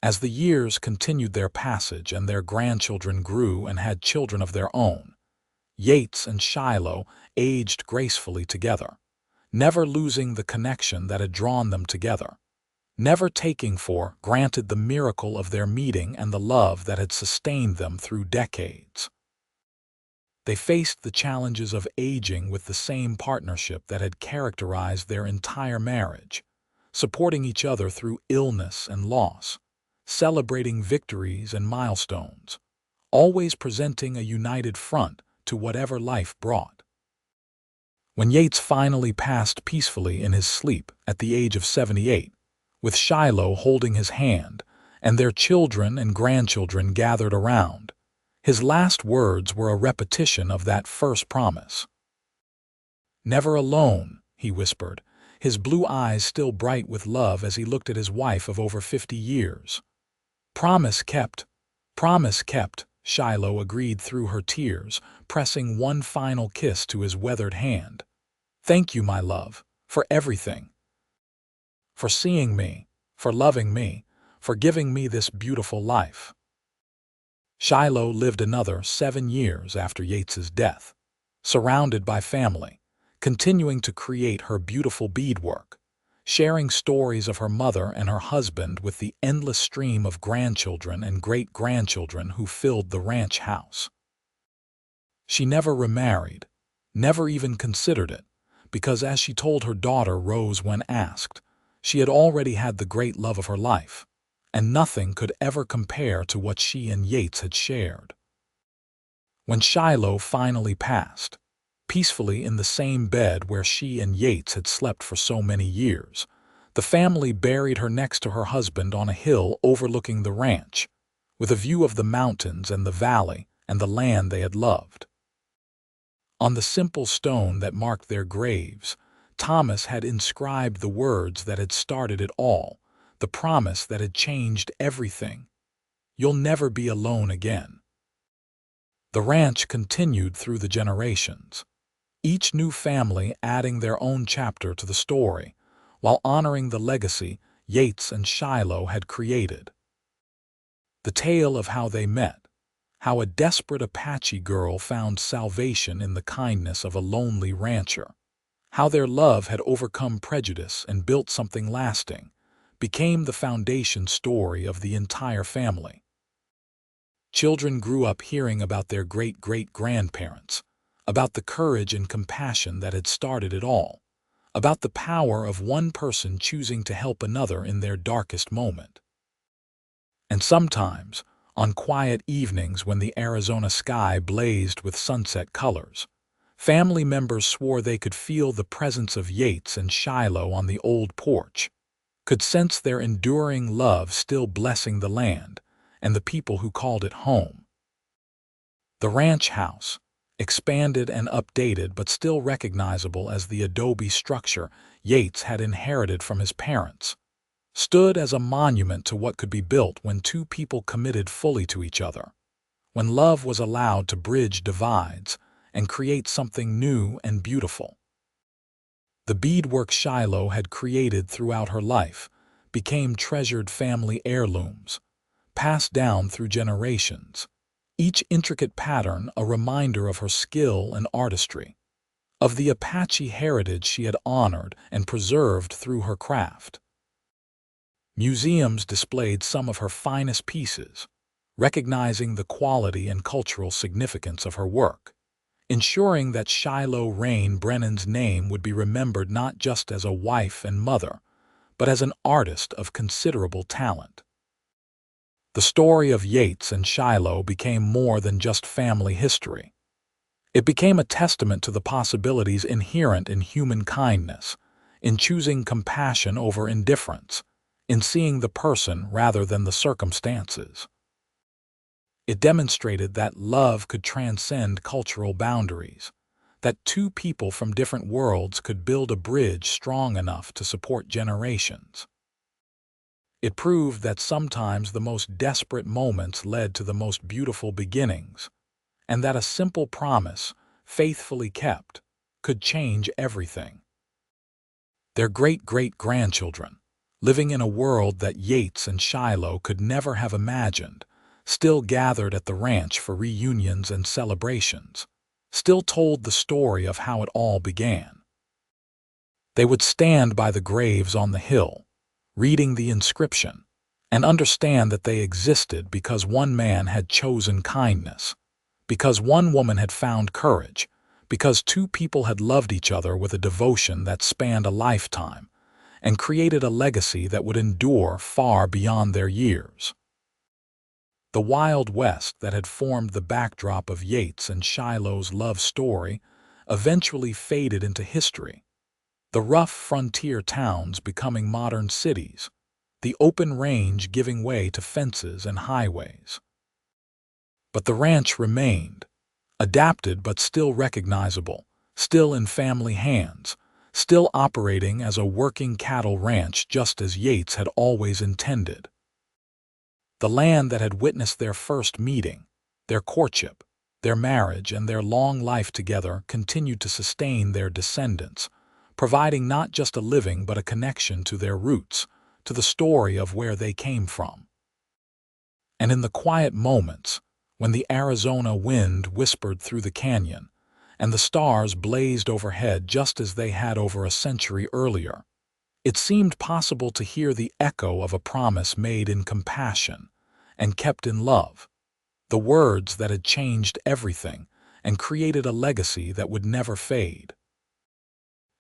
As the years continued their passage and their grandchildren grew and had children of their own, Yates and Shiloh aged gracefully together, never losing the connection that had drawn them together, never taking for granted the miracle of their meeting and the love that had sustained them through decades. They faced the challenges of aging with the same partnership that had characterized their entire marriage, supporting each other through illness and loss, celebrating victories and milestones, always presenting a united front to whatever life brought. When Yates finally passed peacefully in his sleep at the age of 78, with Shiloh holding his hand and their children and grandchildren gathered around, his last words were a repetition of that first promise. "Never alone," he whispered, his blue eyes still bright with love as he looked at his wife of over 50 years. "Promise kept, promise kept," Shiloh agreed through her tears, pressing one final kiss to his weathered hand. "Thank you, my love, for everything. For seeing me, for loving me, for giving me this beautiful life." Shiloh lived another 7 years after Yates's death, surrounded by family, continuing to create her beautiful beadwork, sharing stories of her mother and her husband with the endless stream of grandchildren and great-grandchildren who filled the ranch house. She never remarried, never even considered it, because as she told her daughter Rose when asked, she had already had the great love of her life, and nothing could ever compare to what she and Yates had shared. When Shiloh finally passed, peacefully in the same bed where she and Yates had slept for so many years, the family buried her next to her husband on a hill overlooking the ranch, with a view of the mountains and the valley and the land they had loved. On the simple stone that marked their graves, Thomas had inscribed the words that had started it all, the promise that had changed everything: "You'll never be alone again." The ranch continued through the generations, each new family adding their own chapter to the story, while honoring the legacy Yates and Shiloh had created. The tale of how they met, how a desperate Apache girl found salvation in the kindness of a lonely rancher, how their love had overcome prejudice and built something lasting, became the foundation story of the entire family. Children grew up hearing about their great-great-grandparents, about the courage and compassion that had started it all, about the power of one person choosing to help another in their darkest moment. And sometimes, on quiet evenings when the Arizona sky blazed with sunset colors, family members swore they could feel the presence of Yates and Shiloh on the old porch, could sense their enduring love still blessing the land and the people who called it home. The ranch house, expanded and updated but still recognizable as the adobe structure Yates had inherited from his parents, stood as a monument to what could be built when two people committed fully to each other, when love was allowed to bridge divides and create something new and beautiful. The beadwork Shiloh had created throughout her life became treasured family heirlooms, passed down through generations, each intricate pattern a reminder of her skill and artistry, of the Apache heritage she had honored and preserved through her craft. Museums displayed some of her finest pieces, recognizing the quality and cultural significance of her work, ensuring that Shiloh Rain Brennan's name would be remembered not just as a wife and mother, but as an artist of considerable talent. The story of Yates and Shiloh became more than just family history. It became a testament to the possibilities inherent in human kindness, in choosing compassion over indifference, in seeing the person rather than the circumstances. It demonstrated that love could transcend cultural boundaries, that two people from different worlds could build a bridge strong enough to support generations. It proved that sometimes the most desperate moments led to the most beautiful beginnings, and that a simple promise, faithfully kept, could change everything. Their great-great-grandchildren, living in a world that Yates and Shiloh could never have imagined, still gathered at the ranch for reunions and celebrations, still told the story of how it all began. They would stand by the graves on the hill, reading the inscription, and understand that they existed because one man had chosen kindness, because one woman had found courage, because two people had loved each other with a devotion that spanned a lifetime and created a legacy that would endure far beyond their years. The Wild West that had formed the backdrop of Yates and Shiloh's love story eventually faded into history, the rough frontier towns becoming modern cities, the open range giving way to fences and highways. But the ranch remained, adapted but still recognizable, still in family hands, still operating as a working cattle ranch just as Yates had always intended. The land that had witnessed their first meeting, their courtship, their marriage, and their long life together continued to sustain their descendants, providing not just a living but a connection to their roots, to the story of where they came from. And in the quiet moments, when the Arizona wind whispered through the canyon, and the stars blazed overhead just as they had over a century earlier, it seemed possible to hear the echo of a promise made in compassion and kept in love, the words that had changed everything and created a legacy that would never fade.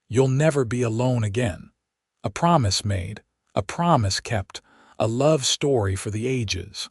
You'll never be alone again. A promise made, a promise kept, a love story for the ages.